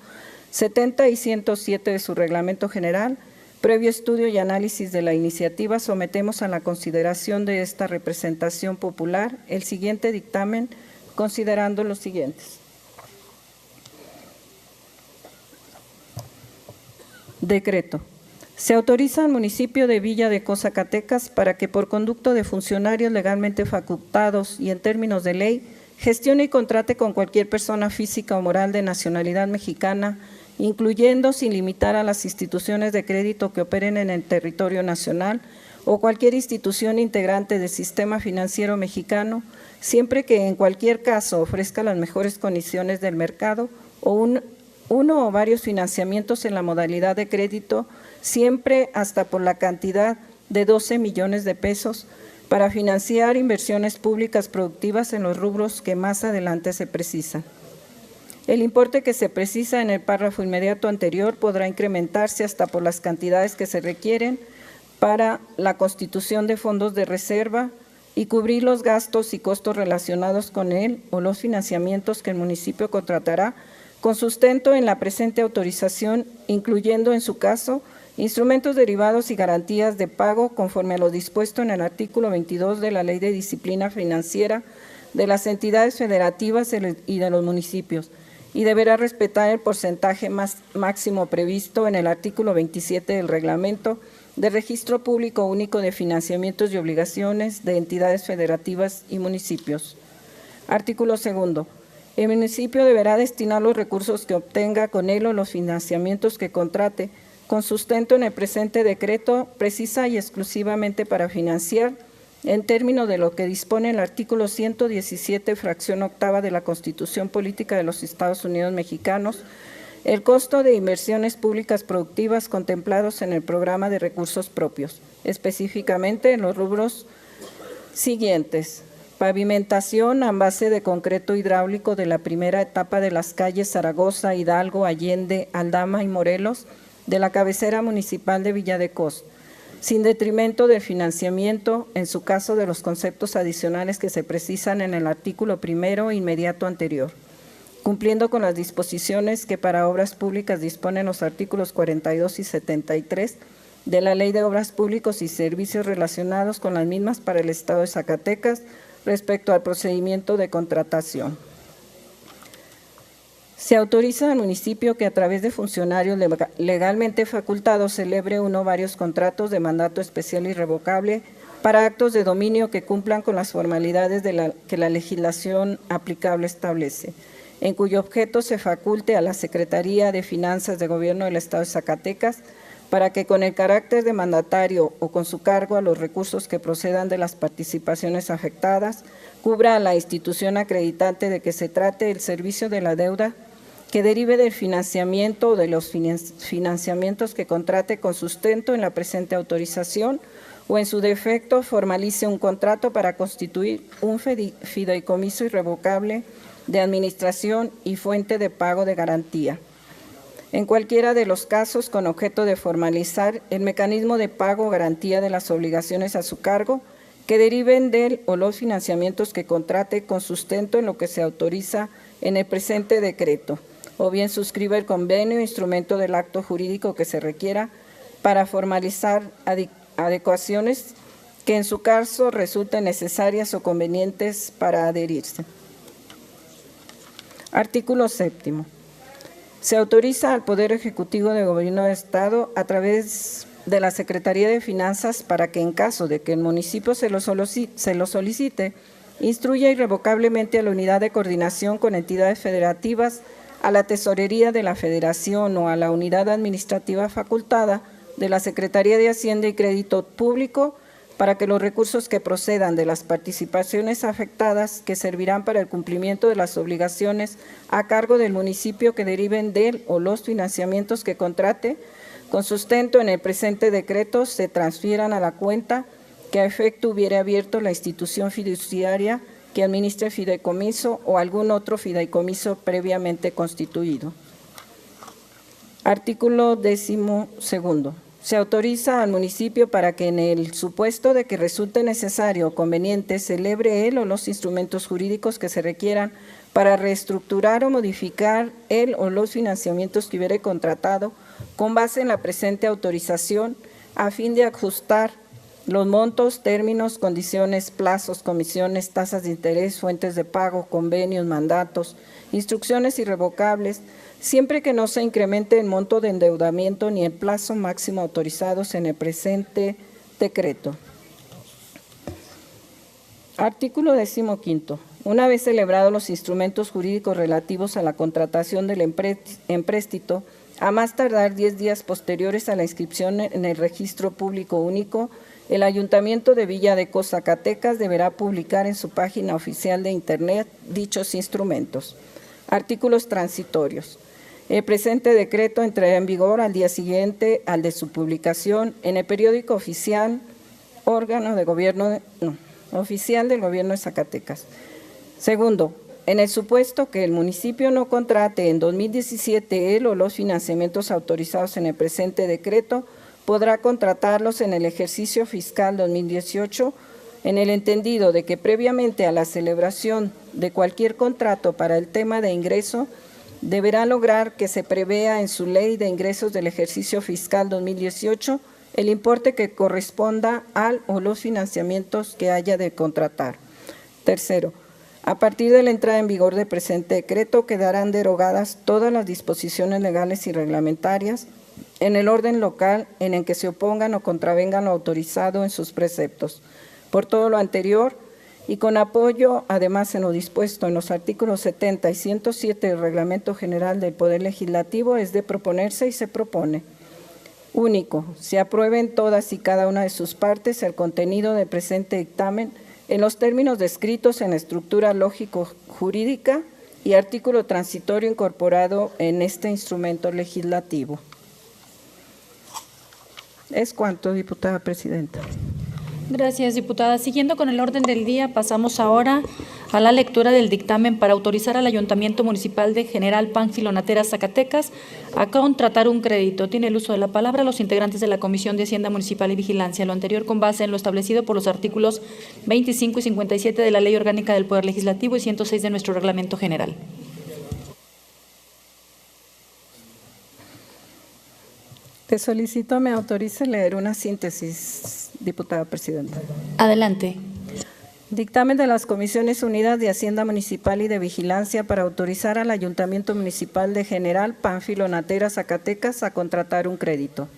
70 y 107 de su Reglamento General, previo estudio y análisis de la iniciativa, sometemos a la consideración de esta representación popular el siguiente dictamen, considerando los siguientes. Decreto. Se autoriza al municipio de Villadeco, Zacatecas, para que por conducto de funcionarios legalmente facultados y en términos de ley, gestione y contrate con cualquier persona física o moral de nacionalidad mexicana, incluyendo sin limitar a las instituciones de crédito que operen en el territorio nacional o cualquier institución integrante del sistema financiero mexicano, siempre que en cualquier caso ofrezca las mejores condiciones del mercado o uno o varios financiamientos en la modalidad de crédito, siempre hasta por la cantidad de 12 millones de pesos, para financiar inversiones públicas productivas en los rubros que más adelante se precisan. El importe que se precisa en el párrafo inmediato anterior podrá incrementarse hasta por las cantidades que se requieren para la constitución de fondos de reserva y cubrir los gastos y costos relacionados con él o los financiamientos que el municipio contratará con sustento en la presente autorización, incluyendo en su caso instrumentos derivados y garantías de pago conforme a lo dispuesto en el artículo 22 de la Ley de Disciplina Financiera de las entidades federativas y de los municipios, y deberá respetar el porcentaje máximo previsto en el artículo 27 del Reglamento de Registro Público Único de Financiamientos y Obligaciones de entidades federativas y municipios. Artículo 2. El municipio deberá destinar los recursos que obtenga con él o los financiamientos que contrate con sustento en el presente decreto, precisa y exclusivamente para financiar, en términos de lo que dispone el artículo 117, fracción octava de la Constitución Política de los Estados Unidos Mexicanos, el costo de inversiones públicas productivas contemplados en el programa de recursos propios, específicamente en los rubros siguientes: pavimentación a base de concreto hidráulico de la primera etapa de las calles Zaragoza, Hidalgo, Allende, Aldama y Morelos, de la cabecera municipal de Villa de Cos, sin detrimento del financiamiento, en su caso de los conceptos adicionales que se precisan en el artículo 1 inmediato anterior, cumpliendo con las disposiciones que para obras públicas disponen los artículos 42 y 73 de la Ley de Obras Públicas y Servicios relacionados con las mismas para el Estado de Zacatecas respecto al procedimiento de contratación. Se autoriza al municipio que a través de funcionarios legalmente facultados celebre uno o varios contratos de mandato especial irrevocable para actos de dominio que cumplan con las formalidades que la legislación aplicable establece, en cuyo objeto se faculte a la Secretaría de Finanzas de Gobierno del Estado de Zacatecas para que con el carácter de mandatario o con su cargo a los recursos que procedan de las participaciones afectadas, cubra a la institución acreditante de que se trate el servicio de la deuda que derive del financiamiento o de los financiamientos que contrate con sustento en la presente autorización, o en su defecto formalice un contrato para constituir un fideicomiso irrevocable de administración y fuente de pago de garantía. En cualquiera de los casos, con objeto de formalizar el mecanismo de pago o garantía de las obligaciones a su cargo, que deriven del o los financiamientos que contrate con sustento en lo que se autoriza en el presente decreto, o bien suscriba el convenio o instrumento del acto jurídico que se requiera para formalizar adecuaciones que en su caso resulten necesarias o convenientes para adherirse. Artículo 7. Se autoriza al Poder Ejecutivo del Gobierno del Estado a través de la Secretaría de Finanzas para que en caso de que el municipio se lo solicite, instruya irrevocablemente a la Unidad de Coordinación con entidades federativas, a la Tesorería de la Federación o a la Unidad Administrativa facultada de la Secretaría de Hacienda y Crédito Público para que los recursos que procedan de las participaciones afectadas que servirán para el cumplimiento de las obligaciones a cargo del municipio que deriven del o los financiamientos que contrate con sustento en el presente decreto se transfieran a la cuenta que a efecto hubiere abierto la institución fiduciaria que administre el fideicomiso o algún otro fideicomiso previamente constituido. Artículo 12. Se autoriza al municipio para que en el supuesto de que resulte necesario o conveniente celebre él o los instrumentos jurídicos que se requieran para reestructurar o modificar él o los financiamientos que hubiere contratado con base en la presente autorización a fin de ajustar los montos, términos, condiciones, plazos, comisiones, tasas de interés, fuentes de pago, convenios, mandatos, instrucciones irrevocables, siempre que no se incremente el monto de endeudamiento ni el plazo máximo autorizados en el presente decreto. Artículo 15. Una vez celebrados los instrumentos jurídicos relativos a la contratación del empréstito, a más tardar 10 días posteriores a la inscripción en el Registro Público Único, el Ayuntamiento de Villa de Cos, Zacatecas, deberá publicar en su página oficial de Internet dichos instrumentos. Artículos transitorios. El presente decreto entrará en vigor al día siguiente al de su publicación en el periódico oficial, órgano de gobierno, oficial del Gobierno de Zacatecas. Segundo, en el supuesto que el municipio no contrate en 2017 el o los financiamientos autorizados en el presente decreto, podrá contratarlos en el ejercicio fiscal 2018, en el entendido de que previamente a la celebración de cualquier contrato para el tema de ingreso, deberá lograr que se prevea en su ley de ingresos del ejercicio fiscal 2018 el importe que corresponda al o los financiamientos que haya de contratar. Tercero, a partir de la entrada en vigor del presente decreto quedarán derogadas todas las disposiciones legales y reglamentarias en el orden local en el que se opongan o contravengan lo autorizado en sus preceptos. Por todo lo anterior, y con apoyo, además, en lo dispuesto en los artículos 70 y 107 del Reglamento General del Poder Legislativo, es de proponerse y se propone. Único, se apruebe en todas y cada una de sus partes el contenido del presente dictamen en los términos descritos en la estructura lógico-jurídica y artículo transitorio incorporado en este instrumento legislativo. Es cuanto, diputada presidenta. Gracias, diputada. Siguiendo con el orden del día, pasamos ahora a la lectura del dictamen para autorizar al Ayuntamiento Municipal de General Pánfilo Natera, Zacatecas, a contratar un crédito. Tiene el uso de la palabra los integrantes de la Comisión de Hacienda Municipal y Vigilancia, lo anterior con base en lo establecido por los artículos 25 y 57 de la Ley Orgánica del Poder Legislativo y 106 de nuestro Reglamento General. Te solicito me autorice leer una síntesis, diputada presidenta. Adelante. Dictamen de las Comisiones Unidas de Hacienda Municipal y de Vigilancia para autorizar al Ayuntamiento Municipal de General Pánfilo Natera, Zacatecas, a contratar un crédito.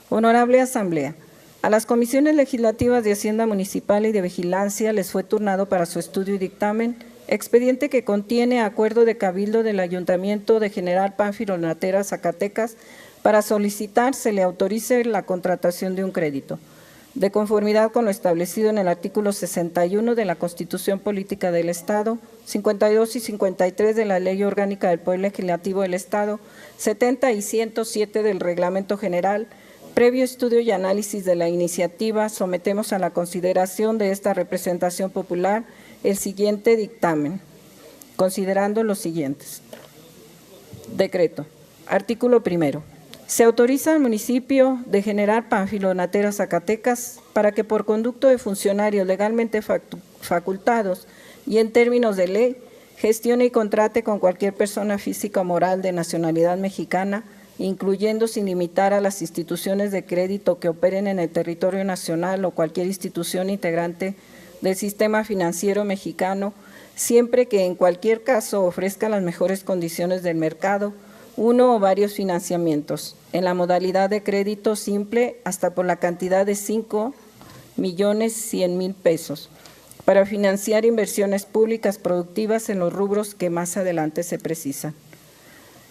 Honorable Asamblea, a las Comisiones Legislativas de Hacienda Municipal y de Vigilancia les fue turnado para su estudio y dictamen expediente que contiene acuerdo de cabildo del Ayuntamiento de General Pánfilo Natera, Zacatecas, para solicitar se le autorice la contratación de un crédito, de conformidad con lo establecido en el artículo 61 de la Constitución Política del Estado, 52 y 53 de la Ley Orgánica del Poder Legislativo del Estado, 70 y 107 del Reglamento General. Previo estudio y análisis de la iniciativa, sometemos a la consideración de esta representación popular el siguiente dictamen, considerando los siguientes. Decreto. Artículo primero. Se autoriza al municipio de General Pánfilo Natera, Zacatecas, para que por conducto de funcionarios legalmente facultados y en términos de ley, gestione y contrate con cualquier persona física o moral de nacionalidad mexicana, incluyendo sin limitar a las instituciones de crédito que operen en el territorio nacional o cualquier institución integrante del sistema financiero mexicano, siempre que en cualquier caso ofrezca las mejores condiciones del mercado, uno o varios financiamientos, en la modalidad de crédito simple hasta por la cantidad de 5.100.000 pesos, para financiar inversiones públicas productivas en los rubros que más adelante se precisan.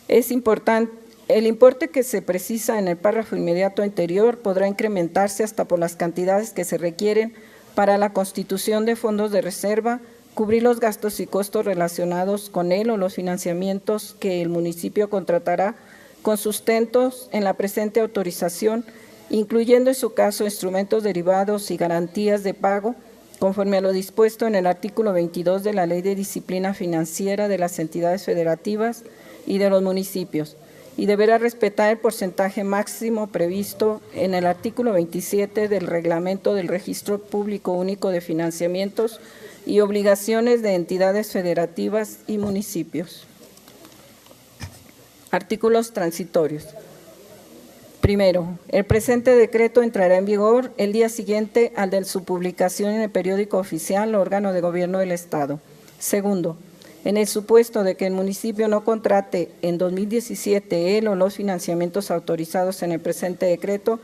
Es importante, el importe que se precisa en el párrafo inmediato anterior podrá incrementarse hasta por las cantidades que se requieren para la constitución de fondos de reserva, cubrir los gastos y costos relacionados con él o los financiamientos que el municipio contratará con sustentos en la presente autorización, incluyendo en su caso instrumentos derivados y garantías de pago, conforme a lo dispuesto en el artículo 22 de la Ley de Disciplina Financiera de las entidades federativas y de los municipios, y deberá respetar el porcentaje máximo previsto en el artículo 27 del Reglamento del Registro Público Único de Financiamientos y obligaciones de entidades federativas y municipios. Artículos transitorios. Primero, el presente decreto entrará en vigor el día siguiente al de su publicación en el periódico oficial, órgano de gobierno del Estado. Segundo, en el supuesto de que el municipio no contrate en 2017 el o los financiamientos autorizados en el presente decreto,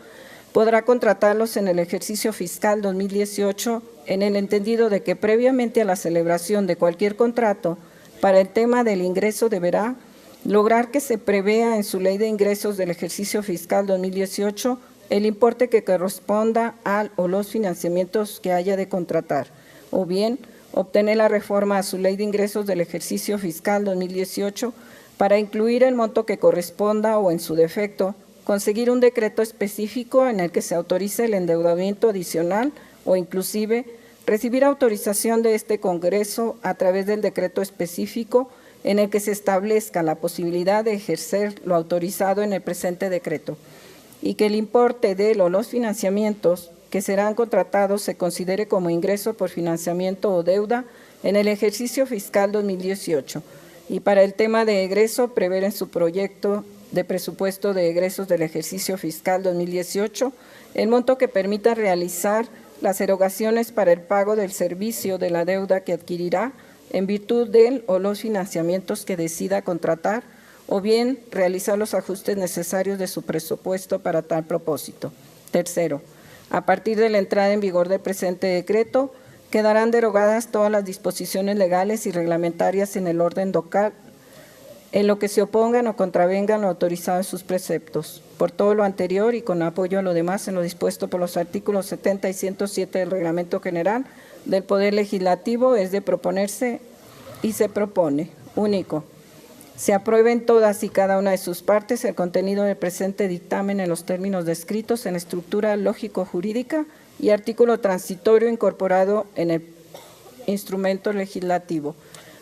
podrá contratarlos en el ejercicio fiscal 2018 en el entendido de que previamente a la celebración de cualquier contrato para el tema del ingreso deberá lograr que se prevea en su ley de ingresos del ejercicio fiscal 2018 el importe que corresponda al o los financiamientos que haya de contratar, o bien obtener la reforma a su ley de ingresos del ejercicio fiscal 2018 para incluir el monto que corresponda o, en su defecto, conseguir un decreto específico en el que se autorice el endeudamiento adicional o inclusive recibir autorización de este Congreso a través del decreto específico en el que se establezca la posibilidad de ejercer lo autorizado en el presente decreto y que el importe de los financiamientos que serán contratados se considere como ingreso por financiamiento o deuda en el ejercicio fiscal 2018 y para el tema de egreso prever en su proyecto de presupuesto de egresos del ejercicio fiscal 2018 el monto que permita realizar las erogaciones para el pago del servicio de la deuda que adquirirá en virtud del o los financiamientos que decida contratar o bien realizar los ajustes necesarios de su presupuesto para tal propósito. Tercero, a partir de la entrada en vigor del presente decreto, quedarán derogadas todas las disposiciones legales y reglamentarias en el orden local en lo que se opongan o contravengan lo autorizado en sus preceptos. Por todo lo anterior y con apoyo a lo demás en lo dispuesto por los artículos 70 y 107 del Reglamento General del Poder Legislativo, es de proponerse y se propone. Único. Se aprueben todas y cada una de sus partes el contenido del presente dictamen en los términos descritos en estructura lógico-jurídica y artículo transitorio incorporado en el instrumento legislativo.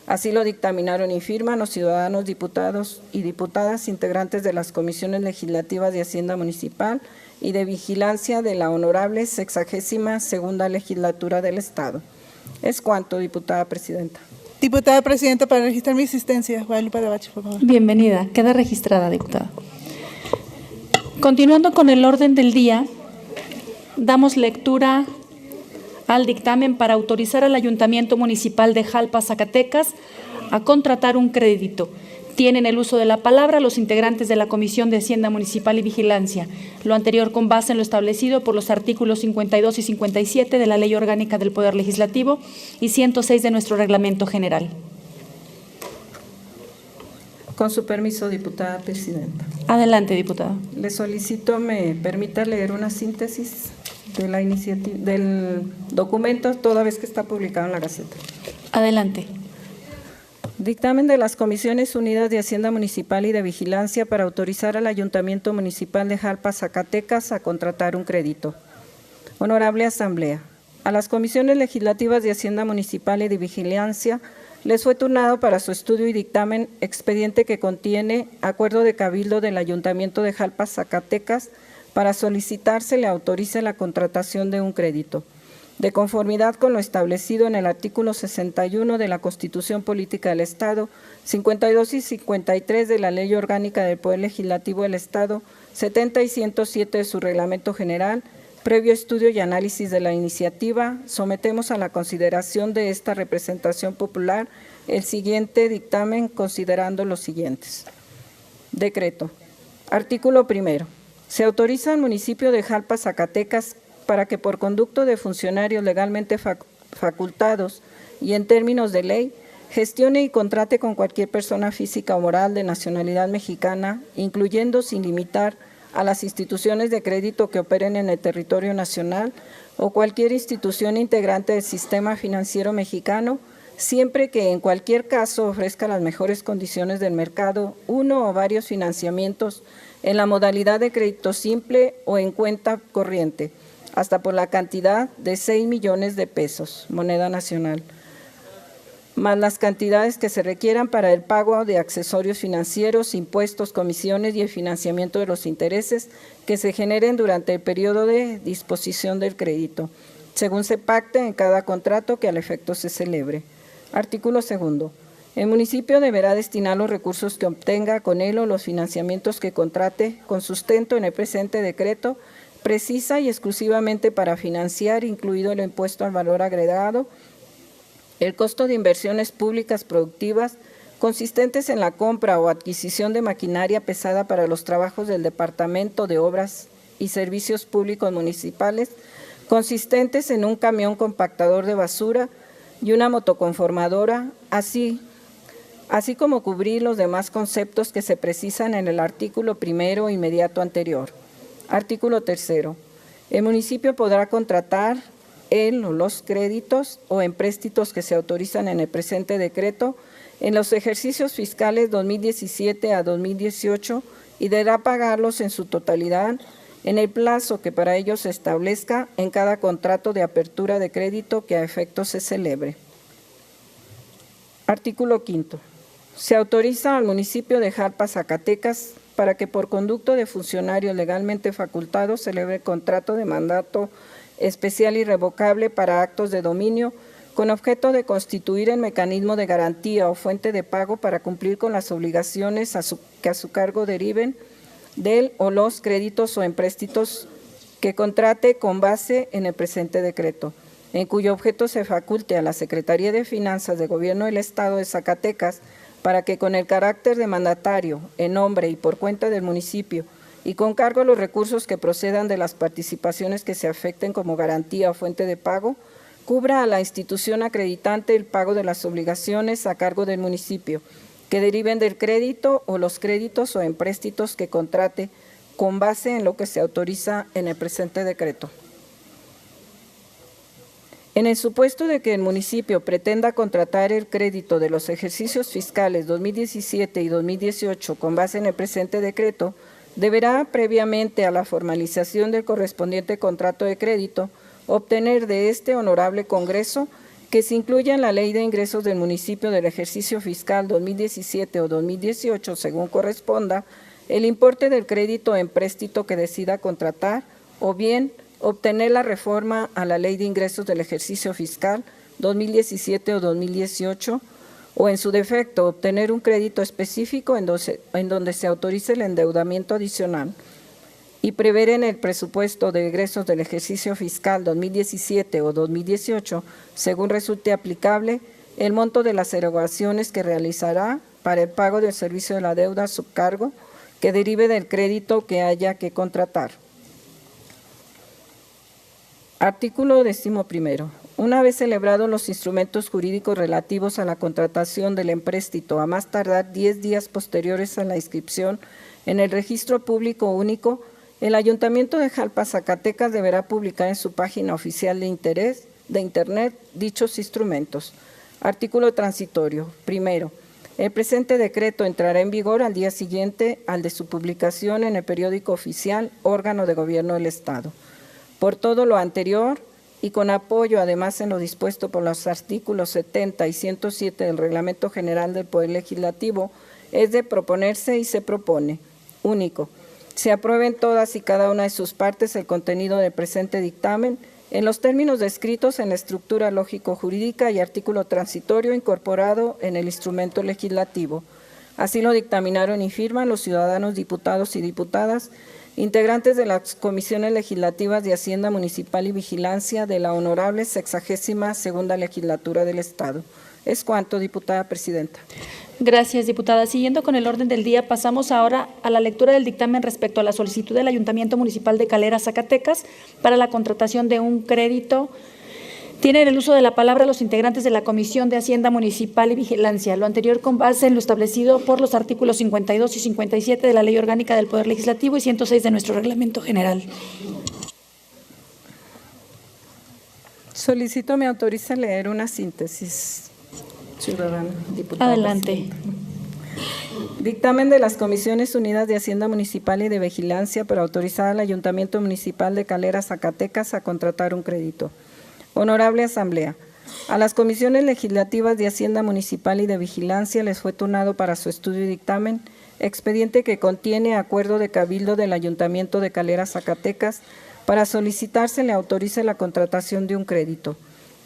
Así lo dictaminaron y firman los ciudadanos diputados y diputadas integrantes de las comisiones legislativas de Hacienda Municipal y de Vigilancia de la Honorable 62ª Legislatura del Estado. Es cuanto, diputada presidenta. Diputada presidenta, para registrar mi asistencia, Guadalupe Arabache, por favor. Bienvenida. Queda registrada, diputada. Continuando con el orden del día, damos lectura al dictamen para autorizar al Ayuntamiento Municipal de Jalpa, Zacatecas, a contratar un crédito. Tienen el uso de la palabra los integrantes de la Comisión de Hacienda Municipal y Vigilancia. Lo anterior con base en lo establecido por los artículos 52 y 57 de la Ley Orgánica del Poder Legislativo y 106 de nuestro Reglamento General. Con su permiso, diputada presidenta. Adelante, diputada. Le solicito me permita leer una síntesis de la iniciativa, del documento, toda vez que está publicado en la Gaceta. Adelante. Dictamen de las Comisiones Unidas de Hacienda Municipal y de Vigilancia para autorizar al Ayuntamiento Municipal de Jalpa, Zacatecas, a contratar un crédito. Honorable Asamblea, a las Comisiones Legislativas de Hacienda Municipal y de Vigilancia les fue turnado para su estudio y dictamen expediente que contiene acuerdo de cabildo del Ayuntamiento de Jalpa, Zacatecas, para solicitar se le autorice la contratación de un crédito. De conformidad con lo establecido en el artículo 61 de la Constitución Política del Estado, 52 y 53 de la Ley Orgánica del Poder Legislativo del Estado, 70 y 107 de su Reglamento General, previo estudio y análisis de la iniciativa, sometemos a la consideración de esta representación popular el siguiente dictamen considerando los siguientes. Decreto. Artículo primero. Se autoriza al municipio de Jalpa, Zacatecas, para que por conducto de funcionarios legalmente facultados y en términos de ley, gestione y contrate con cualquier persona física o moral de nacionalidad mexicana, incluyendo sin limitar a las instituciones de crédito que operen en el territorio nacional o cualquier institución integrante del sistema financiero mexicano, siempre que en cualquier caso ofrezca las mejores condiciones del mercado, uno o varios financiamientos en la modalidad de crédito simple o en cuenta corriente, hasta por la cantidad de 6 millones de pesos, moneda nacional, más las cantidades que se requieran para el pago de accesorios financieros, impuestos, comisiones y el financiamiento de los intereses que se generen durante el periodo de disposición del crédito, según se pacte en cada contrato que al efecto se celebre. Artículo segundo. El municipio deberá destinar los recursos que obtenga con él o los financiamientos que contrate con sustento en el presente decreto, precisa y exclusivamente para financiar, incluido el impuesto al valor agregado, el costo de inversiones públicas productivas consistentes en la compra o adquisición de maquinaria pesada para los trabajos del Departamento de Obras y Servicios Públicos Municipales, consistentes en un camión compactador de basura y una motoconformadora, así como cubrir los demás conceptos que se precisan en el artículo primero inmediato anterior. Artículo tercero. El municipio podrá contratar el o los créditos o empréstitos que se autorizan en el presente decreto en los ejercicios fiscales 2017 a 2018 y deberá pagarlos en su totalidad en el plazo que para ello se establezca en cada contrato de apertura de crédito que a efecto se celebre. Artículo 5. Se autoriza al municipio de Jalpa, Zacatecas, para que por conducto de funcionario legalmente facultado celebre contrato de mandato especial irrevocable para actos de dominio con objeto de constituir el mecanismo de garantía o fuente de pago para cumplir con las obligaciones que a su cargo deriven del o los créditos o empréstitos que contrate con base en el presente decreto, en cuyo objeto se faculte a la Secretaría de Finanzas de Gobierno del Estado de Zacatecas para que con el carácter de mandatario, en nombre y por cuenta del municipio, y con cargo a los recursos que procedan de las participaciones que se afecten como garantía o fuente de pago, cubra a la institución acreditante el pago de las obligaciones a cargo del municipio, que deriven del crédito o los créditos o empréstitos que contrate con base en lo que se autoriza en el presente decreto. En el supuesto de que el municipio pretenda contratar el crédito de los ejercicios fiscales 2017 y 2018 con base en el presente decreto, deberá, previamente a la formalización del correspondiente contrato de crédito, obtener de este honorable Congreso que se incluya en la Ley de Ingresos del municipio del ejercicio fiscal 2017 o 2018, según corresponda, el importe del crédito o empréstito que decida contratar, o bien obtener la reforma a la Ley de Ingresos del ejercicio fiscal 2017 o 2018, o en su defecto obtener un crédito específico en donde se autorice el endeudamiento adicional, y prever en el presupuesto de egresos del ejercicio fiscal 2017 o 2018, según resulte aplicable, el monto de las erogaciones que realizará para el pago del servicio de la deuda a su cargo que derive del crédito que haya que contratar. Artículo 11. Una vez celebrados los instrumentos jurídicos relativos a la contratación del empréstito, a más tardar 10 días posteriores a la inscripción en el Registro Público Único, el Ayuntamiento de Jalpa, Zacatecas, deberá publicar en su página oficial de Internet dichos instrumentos. Artículo transitorio. Primero, el presente decreto entrará en vigor al día siguiente al de su publicación en el periódico oficial, órgano de gobierno del Estado. Por todo lo anterior, y con apoyo además en lo dispuesto por los artículos 70 y 107 del Reglamento General del Poder Legislativo, es de proponerse y se propone. Único. Se aprueben todas y cada una de sus partes el contenido del presente dictamen en los términos descritos en la estructura lógico-jurídica y artículo transitorio incorporado en el instrumento legislativo. Así lo dictaminaron y firman los ciudadanos diputados y diputadas, integrantes de las comisiones legislativas de Hacienda Municipal y Vigilancia de la Honorable 62ª Legislatura del Estado. Es cuanto, diputada presidenta. Gracias, diputada. Siguiendo con el orden del día, pasamos ahora a la lectura del dictamen respecto a la solicitud del Ayuntamiento Municipal de Calera, Zacatecas, para la contratación de un crédito. Tienen el uso de la palabra los integrantes de la Comisión de Hacienda Municipal y Vigilancia, lo anterior con base en lo establecido por los artículos 52 y 57 de la Ley Orgánica del Poder Legislativo y 106 de nuestro Reglamento General. Solicito me autorice leer una síntesis. Ciudadana, diputada. Adelante. Dictamen de las Comisiones Unidas de Hacienda Municipal y de Vigilancia para autorizar al Ayuntamiento Municipal de Calera, Zacatecas, a contratar un crédito. Honorable Asamblea, a las Comisiones Legislativas de Hacienda Municipal y de Vigilancia les fue turnado para su estudio y dictamen expediente que contiene acuerdo de cabildo del Ayuntamiento de Calera, Zacatecas, para solicitar se le autorice la contratación de un crédito,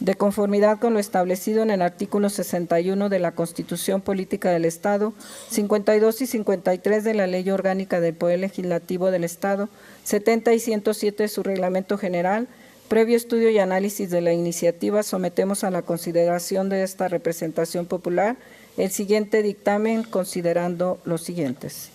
de conformidad con lo establecido en el artículo 61 de la Constitución Política del Estado, 52 y 53 de la Ley Orgánica del Poder Legislativo del Estado, 70 y 107 de su Reglamento General. Previo estudio y análisis de la iniciativa, sometemos a la consideración de esta representación popular el siguiente dictamen, considerando los siguientes.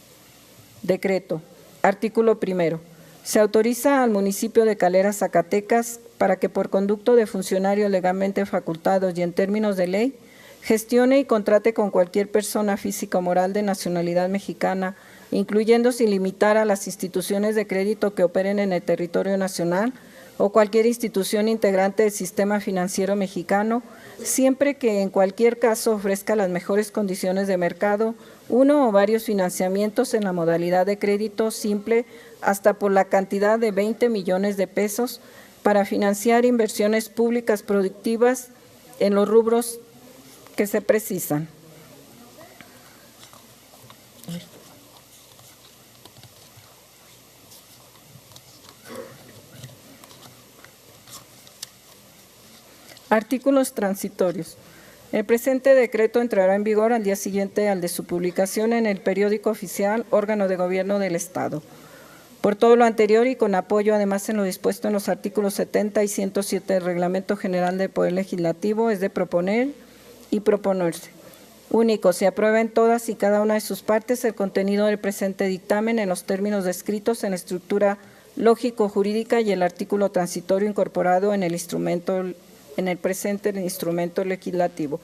Decreto. Artículo 1. Se autoriza al municipio de Calera, Zacatecas, para que por conducto de funcionarios legalmente facultados y en términos de ley, gestione y contrate con cualquier persona física o moral de nacionalidad mexicana, incluyendo sin limitar a las instituciones de crédito que operen en el territorio nacional, o cualquier institución integrante del sistema financiero mexicano, siempre que en cualquier caso ofrezca las mejores condiciones de mercado, uno o varios financiamientos en la modalidad de crédito simple hasta por la cantidad de 20 millones de pesos para financiar inversiones públicas productivas en los rubros que se precisan. Artículos transitorios. El presente decreto entrará en vigor al día siguiente al de su publicación en el periódico oficial, órgano de gobierno del Estado. Por todo lo anterior y con apoyo además en lo dispuesto en los artículos 70 y 107 del Reglamento General del Poder Legislativo, es de proponer y proponerse. Único, se aprueba en todas y cada una de sus partes el contenido del presente dictamen en los términos descritos en la estructura lógico-jurídica y el artículo transitorio incorporado en el presente instrumento legislativo.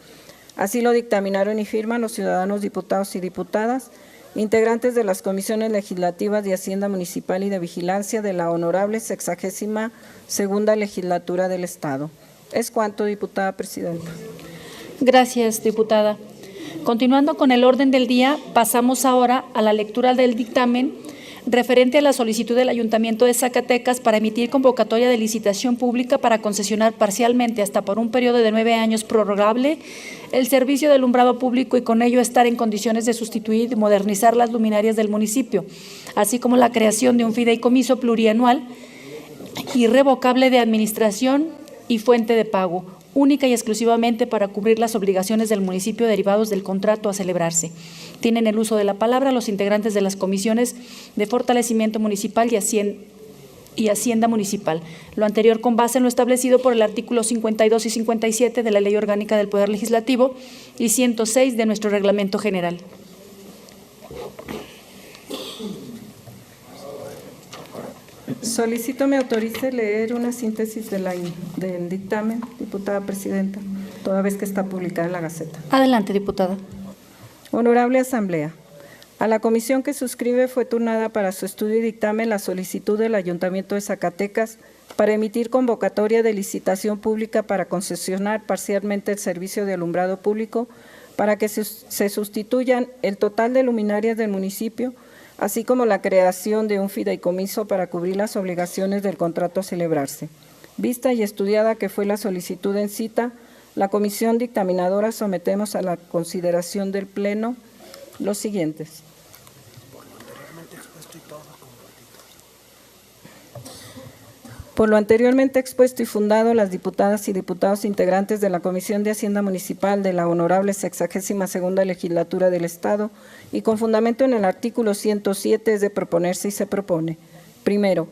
Así lo dictaminaron y firman los ciudadanos diputados y diputadas, integrantes de las comisiones legislativas de Hacienda Municipal y de Vigilancia de la Honorable 62ª Legislatura del Estado. Es cuanto, diputada presidenta. Gracias, diputada. Continuando con el orden del día, pasamos ahora a la lectura del dictamen referente a la solicitud del Ayuntamiento de Zacatecas para emitir convocatoria de licitación pública para concesionar parcialmente hasta por un periodo de 9 años prorrogable el servicio de alumbrado público y con ello estar en condiciones de sustituir y modernizar las luminarias del municipio, así como la creación de un fideicomiso plurianual irrevocable de administración y fuente de pago, única y exclusivamente para cubrir las obligaciones del municipio derivados del contrato a celebrarse. Tienen el uso de la palabra los integrantes de las comisiones de Fortalecimiento Municipal y Hacienda Municipal. Lo anterior con base en lo establecido por el artículo 52 y 57 de la Ley Orgánica del Poder Legislativo y 106 de nuestro Reglamento General. Solicito me autorice leer una síntesis del dictamen, diputada presidenta, toda vez que está publicada en la Gaceta. Adelante, diputada. Honorable Asamblea, a la comisión que suscribe fue turnada para su estudio y dictamen la solicitud del Ayuntamiento de Zacatecas para emitir convocatoria de licitación pública para concesionar parcialmente el servicio de alumbrado público para que se sustituyan el total de luminarias del municipio, así como la creación de un fideicomiso para cubrir las obligaciones del contrato a celebrarse. Vista y estudiada que fue la solicitud en cita, la comisión dictaminadora sometemos a la consideración del Pleno los siguientes. Por lo anteriormente expuesto y fundado, las diputadas y diputados integrantes de la Comisión de Hacienda Municipal de la Honorable 62ª Legislatura del Estado y con fundamento en el artículo 107 es de proponerse y se propone. Primero,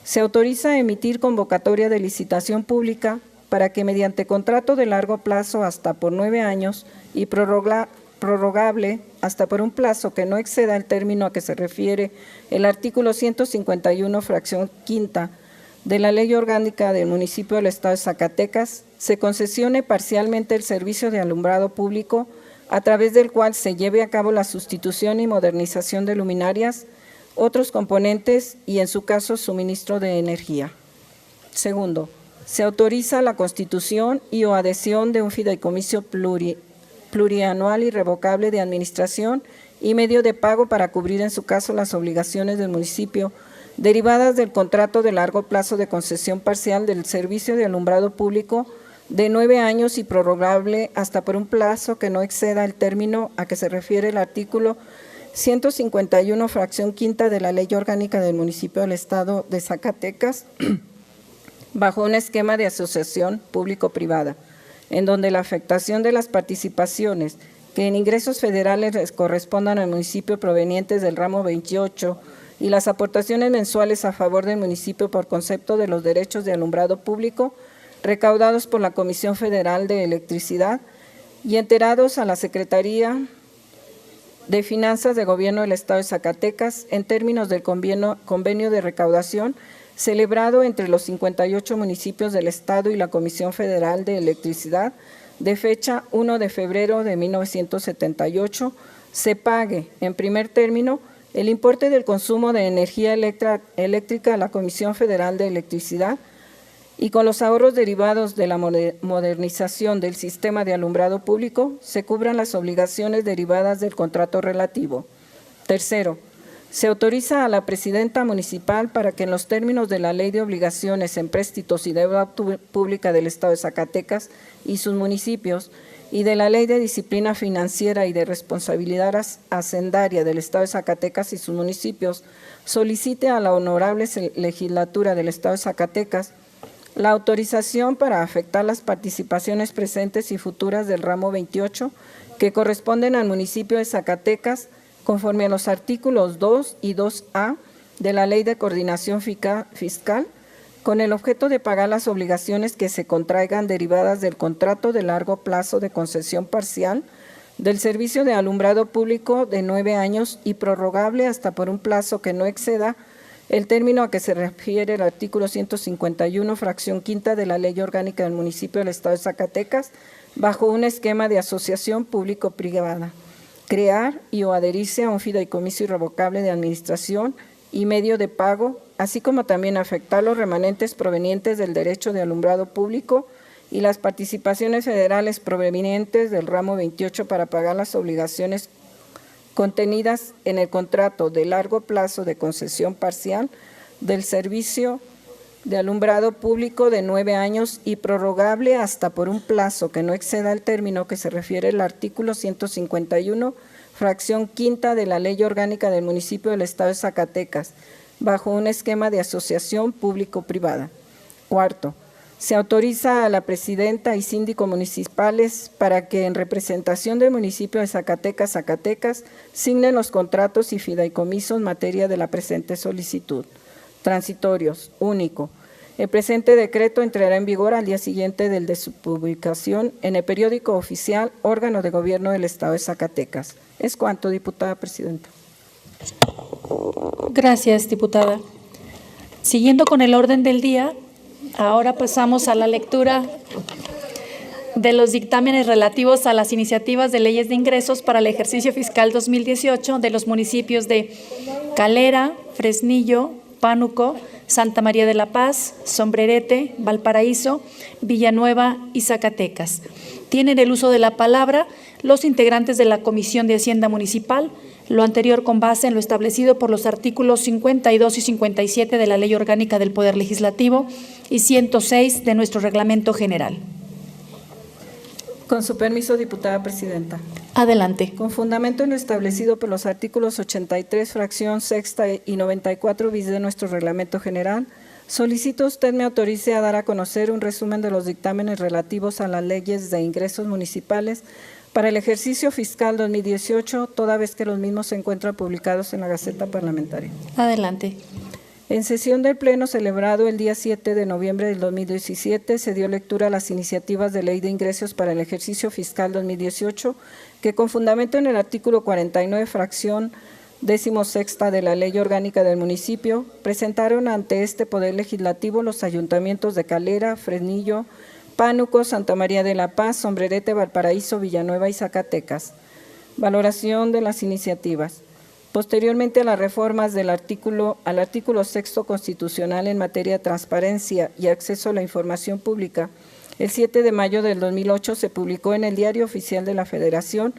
se autoriza a emitir convocatoria de licitación pública para que mediante contrato de largo plazo hasta por 9 años y prorrogable hasta por un plazo que no exceda el término a que se refiere el artículo 151, fracción quinta, de la Ley Orgánica del Municipio del Estado de Zacatecas, se concesione parcialmente el servicio de alumbrado público a través del cual se lleve a cabo la sustitución y modernización de luminarias, otros componentes y, en su caso, suministro de energía. Segundo, se autoriza la constitución y o adhesión de un fideicomiso plurianual irrevocable de administración y medio de pago para cubrir, en su caso, las obligaciones del municipio derivadas del contrato de largo plazo de concesión parcial del servicio de alumbrado público de 9 años y prorrogable hasta por un plazo que no exceda el término a que se refiere el artículo 151, fracción quinta de la Ley Orgánica del Municipio del Estado de Zacatecas, bajo un esquema de asociación público-privada, en donde la afectación de las participaciones que en ingresos federales les correspondan al municipio provenientes del ramo 28 y las aportaciones mensuales a favor del municipio por concepto de los derechos de alumbrado público recaudados por la Comisión Federal de Electricidad y enterados a la Secretaría de Finanzas de Gobierno del Estado de Zacatecas en términos del convenio de recaudación celebrado entre los 58 municipios del Estado y la Comisión Federal de Electricidad de fecha 1 de febrero de 1978, se pague en primer término el importe del consumo de energía eléctrica a la Comisión Federal de Electricidad, y con los ahorros derivados de la modernización del sistema de alumbrado público se cubran las obligaciones derivadas del contrato relativo. Tercero, se autoriza a la presidenta municipal para que en los términos de la Ley de Obligaciones, Empréstitos y Deuda Pública del Estado de Zacatecas y sus municipios y de la Ley de Disciplina Financiera y de Responsabilidad Hacendaria del Estado de Zacatecas y sus municipios, solicite a la Honorable Legislatura del Estado de Zacatecas la autorización para afectar las participaciones presentes y futuras del ramo 28 que corresponden al municipio de Zacatecas conforme a los artículos 2 y 2A de la Ley de Coordinación Fiscal, con el objeto de pagar las obligaciones que se contraigan derivadas del contrato de largo plazo de concesión parcial del servicio de alumbrado público de 9 años y prorrogable hasta por un plazo que no exceda el término a que se refiere el artículo 151, fracción quinta de la Ley Orgánica del Municipio del Estado de Zacatecas, bajo un esquema de asociación público-privada. Crear y o adherirse a un fideicomiso irrevocable de administración y medio de pago, así como también afectar los remanentes provenientes del derecho de alumbrado público y las participaciones federales provenientes del ramo 28 para pagar las obligaciones contenidas en el contrato de largo plazo de concesión parcial del servicio de alumbrado público de 9 años y prorrogable hasta por un plazo que no exceda el término que se refiere el artículo 151, fracción quinta de la Ley Orgánica del Municipio del Estado de Zacatecas, bajo un esquema de asociación público-privada. Cuarto, se autoriza a la presidenta y síndico municipales para que en representación del municipio de Zacatecas, signen los contratos y fideicomisos en materia de la presente solicitud. Transitorios. Único. El presente decreto entrará en vigor al día siguiente del de su publicación en el periódico oficial, órgano de gobierno del Estado de Zacatecas. Es cuanto, diputada presidenta. Gracias, diputada. Siguiendo con el orden del día, ahora pasamos a la lectura de los dictámenes relativos a las iniciativas de leyes de ingresos para el ejercicio fiscal 2018 de los municipios de Calera, Fresnillo, Pánuco, Santa María de la Paz, Sombrerete, Valparaíso, Villanueva y Zacatecas. Tienen el uso de la palabra los integrantes de la Comisión de Hacienda Municipal, lo anterior con base en lo establecido por los artículos 52 y 57 de la Ley Orgánica del Poder Legislativo y 106 de nuestro Reglamento General. Con su permiso, diputada presidenta. Adelante. Con fundamento en lo establecido por los artículos 83, fracción sexta y 94 bis de nuestro Reglamento General, solicito usted me autorice a dar a conocer un resumen de los dictámenes relativos a las leyes de ingresos municipales para el ejercicio fiscal 2018, toda vez que los mismos se encuentran publicados en la Gaceta Parlamentaria. Adelante. En sesión del Pleno celebrado el día 7 de noviembre del 2017, se dio lectura a las iniciativas de ley de ingresos para el ejercicio fiscal 2018, que con fundamento en el artículo 49, fracción 16ª de la Ley Orgánica del Municipio, presentaron ante este Poder Legislativo los ayuntamientos de Calera, Fresnillo, Pánuco, Santa María de la Paz, Sombrerete, Valparaíso, Villanueva y Zacatecas. Valoración de las iniciativas. Posteriormente a las reformas al artículo 6º constitucional en materia de transparencia y acceso a la información pública, el 7 de mayo del 2008 se publicó en el Diario Oficial de la Federación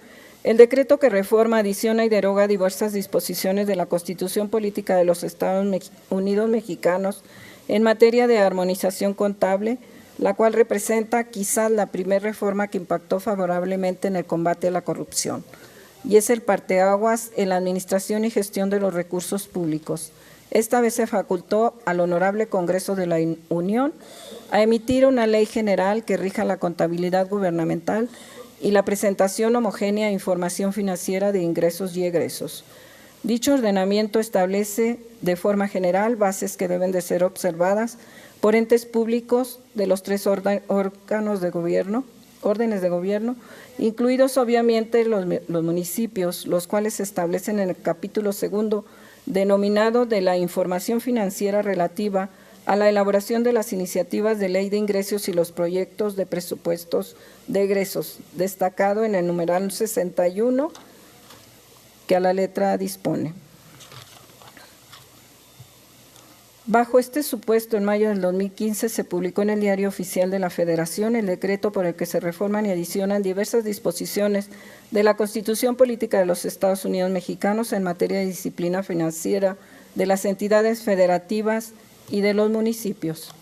el decreto que reforma, adiciona y deroga diversas disposiciones de la Constitución Política de los Estados Unidos Mexicanos en materia de armonización contable, la cual representa quizás la primera reforma que impactó favorablemente en el combate a la corrupción, y es el parteaguas en la administración y gestión de los recursos públicos. Esta vez se facultó al Honorable Congreso de la Unión a emitir una ley general que rija la contabilidad gubernamental y la presentación homogénea de información financiera de ingresos y egresos. Dicho ordenamiento establece de forma general bases que deben de ser observadas por entes públicos de los 3 órdenes de gobierno, incluidos obviamente los municipios, los cuales se establecen en el capítulo 2 denominado de la información financiera relativa a la elaboración de las iniciativas de ley de ingresos y los proyectos de presupuestos de egresos, destacado en el numeral 61 que a la letra dispone. Bajo este supuesto, en mayo del 2015 se publicó en el Diario Oficial de la Federación el decreto por el que se reforman y adicionan diversas disposiciones de la Constitución Política de los Estados Unidos Mexicanos en materia de disciplina financiera de las entidades federativas y de los municipios.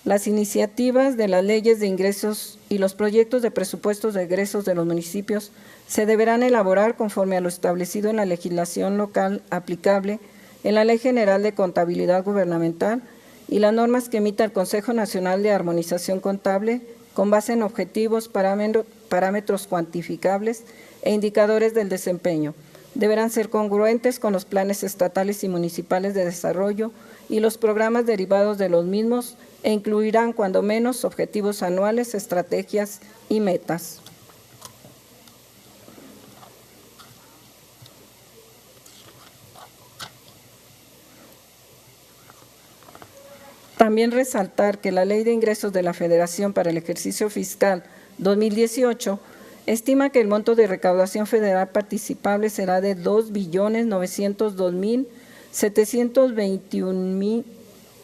Las iniciativas de las leyes de ingresos y los proyectos de presupuestos de egresos de los municipios se deberán elaborar conforme a lo establecido en la legislación local aplicable, en la Ley General de Contabilidad Gubernamental y las normas que emita el Consejo Nacional de Armonización Contable con base en objetivos, parámetros cuantificables e indicadores del desempeño. Deberán ser congruentes con los planes estatales y municipales de desarrollo y los programas derivados de los mismos e incluirán, cuando menos, objetivos anuales, estrategias y metas. También resaltar que la Ley de Ingresos de la Federación para el ejercicio fiscal 2018 estima que el monto de recaudación federal participable será de 2.902.721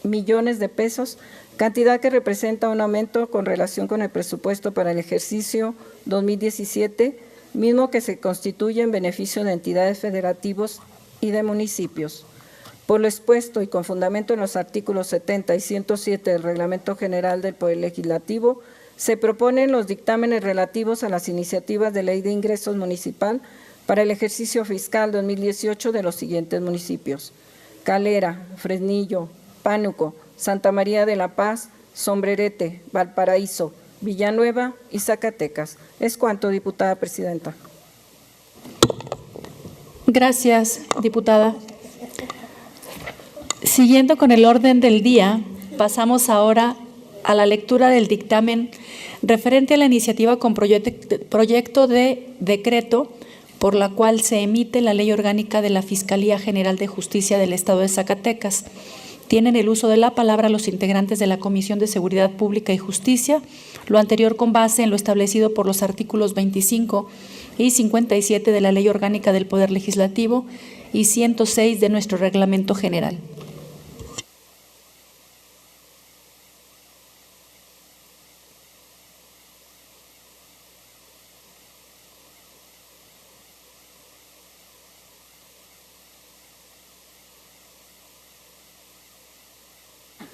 millones de pesos, cantidad que representa un aumento con relación con el presupuesto para el ejercicio 2017, mismo que se constituye en beneficio de entidades federativas y de municipios. Por lo expuesto y con fundamento en los artículos 70 y 107 del Reglamento General del Poder Legislativo, se proponen los dictámenes relativos a las iniciativas de Ley de Ingresos Municipal para el ejercicio fiscal 2018 de los siguientes municipios: Calera, Fresnillo, Pánuco, Santa María de la Paz, Sombrerete, Valparaíso, Villanueva y Zacatecas. Es cuanto, diputada presidenta. Gracias, diputada. Siguiendo con el orden del día, pasamos ahora a la lectura del dictamen referente a la iniciativa con proyecto de decreto por la cual se emite la Ley Orgánica de la Fiscalía General de Justicia del Estado de Zacatecas. Tienen el uso de la palabra los integrantes de la Comisión de Seguridad Pública y Justicia, lo anterior con base en lo establecido por los artículos 25 y 57 de la Ley Orgánica del Poder Legislativo y 106 de nuestro Reglamento General.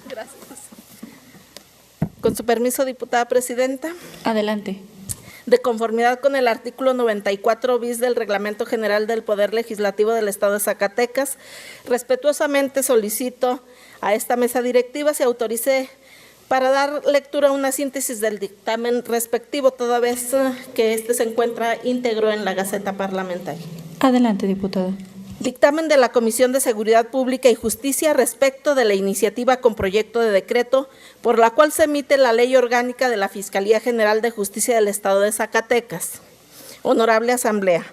Gracias. Con su permiso, diputada presidenta. Adelante. De conformidad con el artículo 94 bis del Reglamento General del Poder Legislativo del Estado de Zacatecas, respetuosamente solicito a esta mesa directiva se autorice para dar lectura a una síntesis del dictamen respectivo, toda vez que este se encuentra íntegro en la Gaceta Parlamentaria. Adelante, diputada. Dictamen de la Comisión de Seguridad Pública y Justicia respecto de la iniciativa con proyecto de decreto por la cual se emite la Ley Orgánica de la Fiscalía General de Justicia del Estado de Zacatecas. Honorable Asamblea,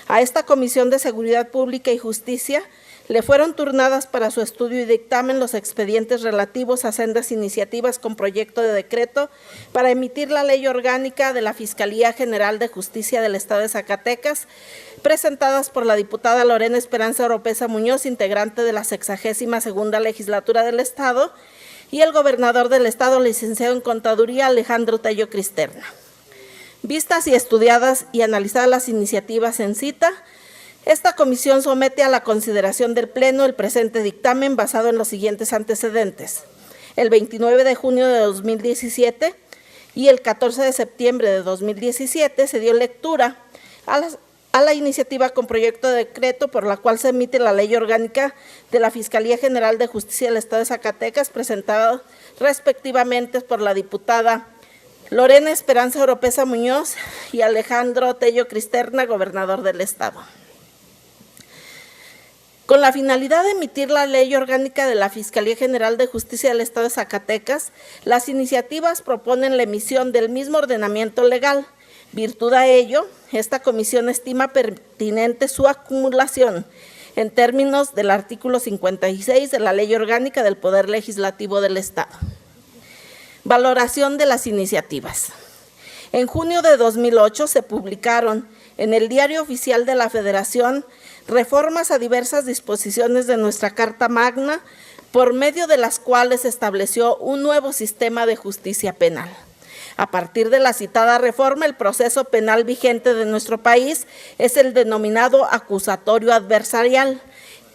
a esta Comisión de Seguridad Pública y Justicia le fueron turnadas para su estudio y dictamen los expedientes relativos a sendas iniciativas con proyecto de decreto para emitir la Ley Orgánica de la Fiscalía General de Justicia del Estado de Zacatecas, presentadas por la diputada Lorena Esperanza Oropeza Muñoz, integrante de la 62ª Legislatura del Estado, y el gobernador del Estado, licenciado en Contaduría, Alejandro Tello Cristerna. Vistas y estudiadas y analizadas las iniciativas en cita, esta comisión somete a la consideración del Pleno el presente dictamen basado en los siguientes antecedentes. El 29 de junio de 2017 y el 14 de septiembre de 2017 se dio lectura a la iniciativa con proyecto de decreto por la cual se emite la Ley Orgánica de la Fiscalía General de Justicia del Estado de Zacatecas, presentada respectivamente por la diputada Lorena Esperanza Oropeza Muñoz y Alejandro Tello Cristerna, gobernador del Estado. Con la finalidad de emitir la Ley Orgánica de la Fiscalía General de Justicia del Estado de Zacatecas, las iniciativas proponen la emisión del mismo ordenamiento legal. Virtud a ello, esta comisión estima pertinente su acumulación en términos del artículo 56 de la Ley Orgánica del Poder Legislativo del Estado. Valoración de las iniciativas. En junio de 2008 se publicaron en el Diario Oficial de la Federación reformas a diversas disposiciones de nuestra Carta Magna por medio de las cuales estableció un nuevo sistema de justicia penal. A partir de la citada reforma, el proceso penal vigente de nuestro país es el denominado acusatorio adversarial,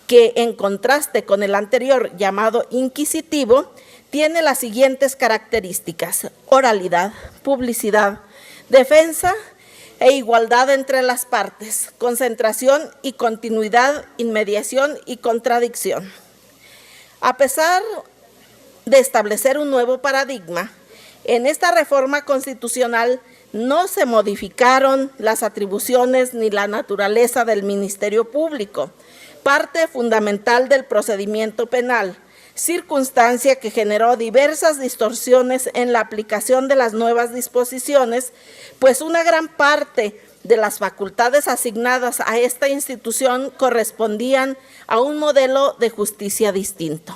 que en contraste con el anterior llamado inquisitivo, tiene las siguientes características: oralidad, publicidad, defensa e igualdad entre las partes, concentración y continuidad, inmediación y contradicción. A pesar de establecer un nuevo paradigma, en esta reforma constitucional no se modificaron las atribuciones ni la naturaleza del Ministerio Público, parte fundamental del procedimiento penal, circunstancia que generó diversas distorsiones en la aplicación de las nuevas disposiciones, pues una gran parte de las facultades asignadas a esta institución correspondían a un modelo de justicia distinto.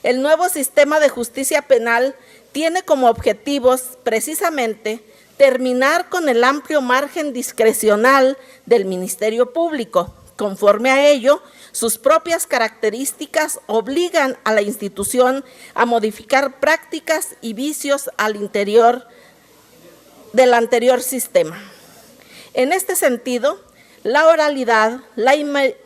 El nuevo sistema de justicia penal tiene como objetivos precisamente terminar con el amplio margen discrecional del Ministerio Público. Conforme a ello, sus propias características obligan a la institución a modificar prácticas y vicios al interior del anterior sistema. En este sentido, la oralidad, la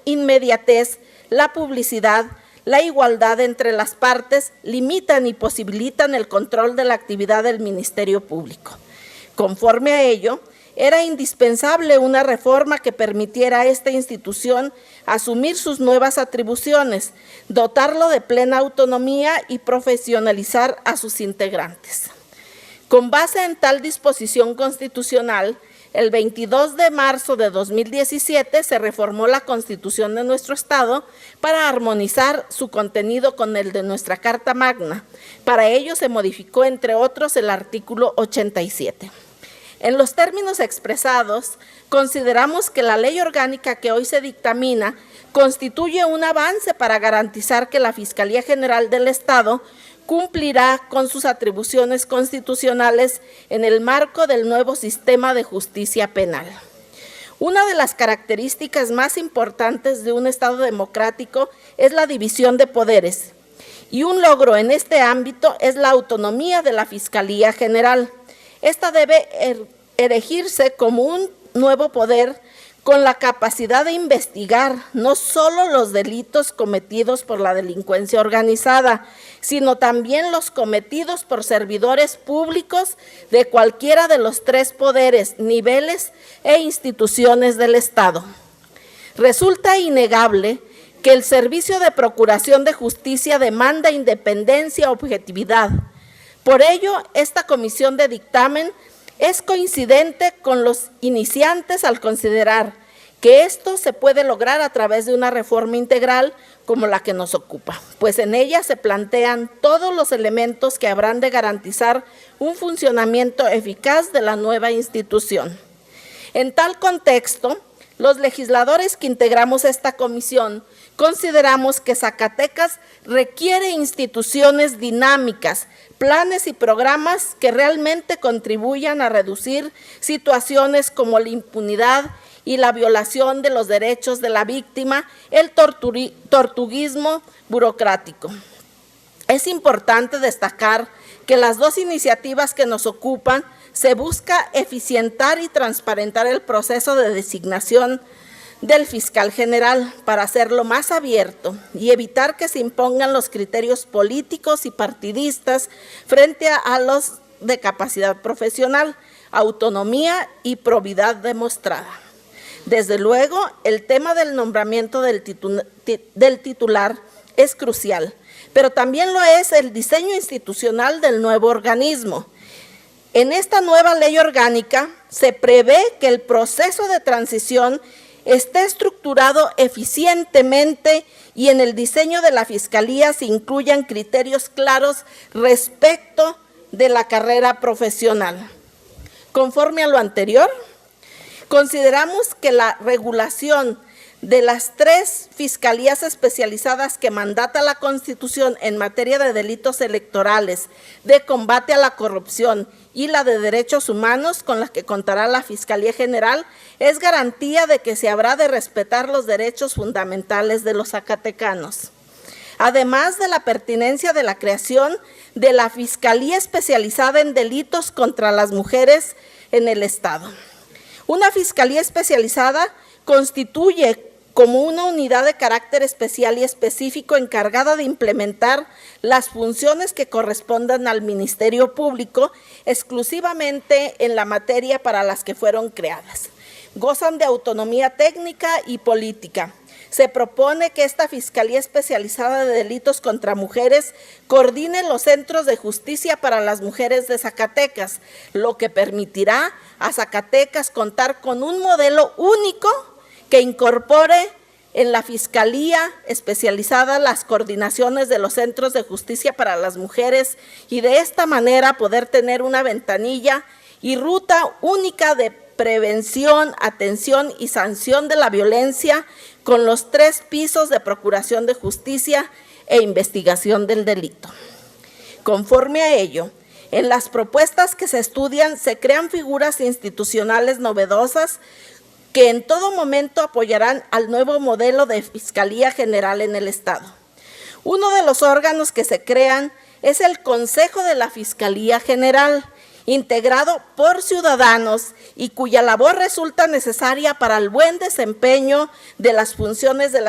inmediatez, la publicidad, la igualdad entre las partes limitan y posibilitan el control de la actividad del Ministerio Público. Conforme a ello, era indispensable una reforma que permitiera a esta institución asumir sus nuevas atribuciones, dotarlo de plena autonomía y profesionalizar a sus integrantes. Con base en tal disposición constitucional, el 22 de marzo de 2017 se reformó la Constitución de nuestro Estado para armonizar su contenido con el de nuestra Carta Magna. Para ello se modificó, entre otros, el artículo 87. En los términos expresados, consideramos que la ley orgánica que hoy se dictamina constituye un avance para garantizar que la Fiscalía General del Estado cumplirá con sus atribuciones constitucionales en el marco del nuevo sistema de justicia penal. Una de las características más importantes de un Estado democrático es la división de poderes, y un logro en este ámbito es la autonomía de la Fiscalía General. Esta debe erigirse como un nuevo poder con la capacidad de investigar no solo los delitos cometidos por la delincuencia organizada, sino también los cometidos por servidores públicos de cualquiera de los tres poderes, niveles e instituciones del Estado. Resulta innegable que el Servicio de Procuración de Justicia demanda independencia y objetividad. Por ello, esta comisión de dictamen es coincidente con los iniciantes al considerar que esto se puede lograr a través de una reforma integral como la que nos ocupa, pues en ella se plantean todos los elementos que habrán de garantizar un funcionamiento eficaz de la nueva institución. En tal contexto, los legisladores que integramos esta comisión consideramos que Zacatecas requiere instituciones dinámicas, planes y programas que realmente contribuyan a reducir situaciones como la impunidad y la violación de los derechos de la víctima, el tortuguismo burocrático. Es importante destacar que las dos iniciativas que nos ocupan se busca eficientar y transparentar el proceso de designación del fiscal general para hacerlo más abierto y evitar que se impongan los criterios políticos y partidistas frente a los de capacidad profesional, autonomía y probidad demostrada. Desde luego, el tema del nombramiento del titular es crucial, pero también lo es el diseño institucional del nuevo organismo. En esta nueva ley orgánica se prevé que el proceso de transición esté estructurado eficientemente y en el diseño de la Fiscalía se incluyan criterios claros respecto de la carrera profesional. Conforme a lo anterior, consideramos que la regulación de las tres fiscalías especializadas que mandata la Constitución en materia de delitos electorales, de combate a la corrupción y la de derechos humanos, con la que contará la Fiscalía General, es garantía de que se habrá de respetar los derechos fundamentales de los zacatecanos. además de la pertinencia de la creación de la Fiscalía Especializada en Delitos contra las Mujeres en el Estado. Una Fiscalía Especializada constituye como una unidad de carácter especial y específico encargada de implementar las funciones que correspondan al Ministerio Público exclusivamente en la materia para las que fueron creadas. Gozan de autonomía técnica y política. Se propone que esta Fiscalía Especializada de Delitos contra Mujeres coordine los centros de justicia para las mujeres de Zacatecas, lo que permitirá a Zacatecas contar con un modelo único que incorpore en la Fiscalía Especializada las coordinaciones de los centros de justicia para las mujeres y de esta manera poder tener una ventanilla y ruta única de prevención, atención y sanción de la violencia con los 3 pisos de procuración de justicia e investigación del delito. Conforme a ello, en las propuestas que se estudian se crean figuras institucionales novedosas que en todo momento apoyarán al nuevo modelo de Fiscalía General en el Estado. Uno de los órganos que se crean es el Consejo de la Fiscalía General, integrado por ciudadanos y cuya labor resulta necesaria para el buen desempeño de las funciones de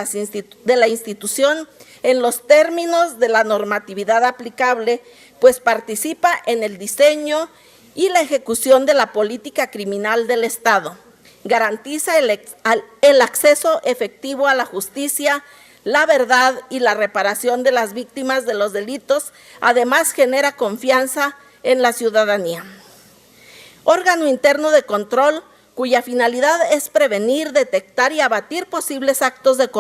la institución en los términos de la normatividad aplicable, pues participa en el diseño y la ejecución de la política criminal del Estado. Garantiza el acceso efectivo a la justicia, la verdad y la reparación de las víctimas de los delitos, además genera confianza en la ciudadanía. Órgano interno de control cuya finalidad es prevenir, detectar y abatir posibles actos de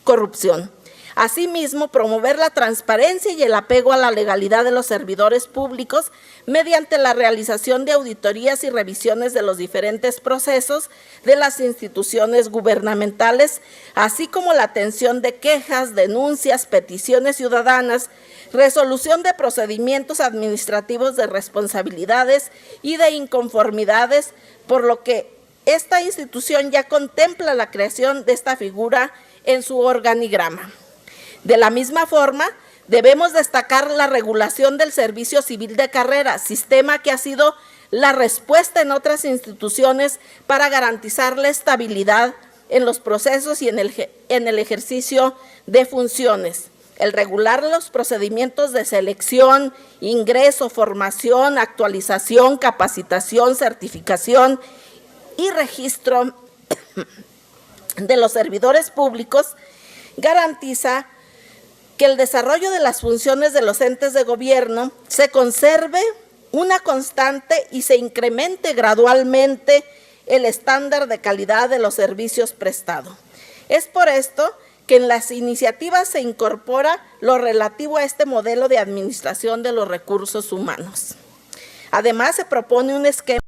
corrupción. Asimismo, promover la transparencia y el apego a la legalidad de los servidores públicos mediante la realización de auditorías y revisiones de los diferentes procesos de las instituciones gubernamentales, así como la atención de quejas, denuncias, peticiones ciudadanas, resolución de procedimientos administrativos de responsabilidades y de inconformidades, por lo que esta institución ya contempla la creación de esta figura en su organigrama. De la misma forma, debemos destacar la regulación del servicio civil de carrera, sistema que ha sido la respuesta en otras instituciones para garantizar la estabilidad en los procesos y en el ejercicio de funciones. El regular los procedimientos de selección, ingreso, formación, actualización, capacitación, certificación y registro de los servidores públicos garantiza que el desarrollo de las funciones de los entes de gobierno se conserve una constante y se incremente gradualmente el estándar de calidad de los servicios prestados. Es por esto que en las iniciativas se incorpora lo relativo a este modelo de administración de los recursos humanos. Además, se propone un esquema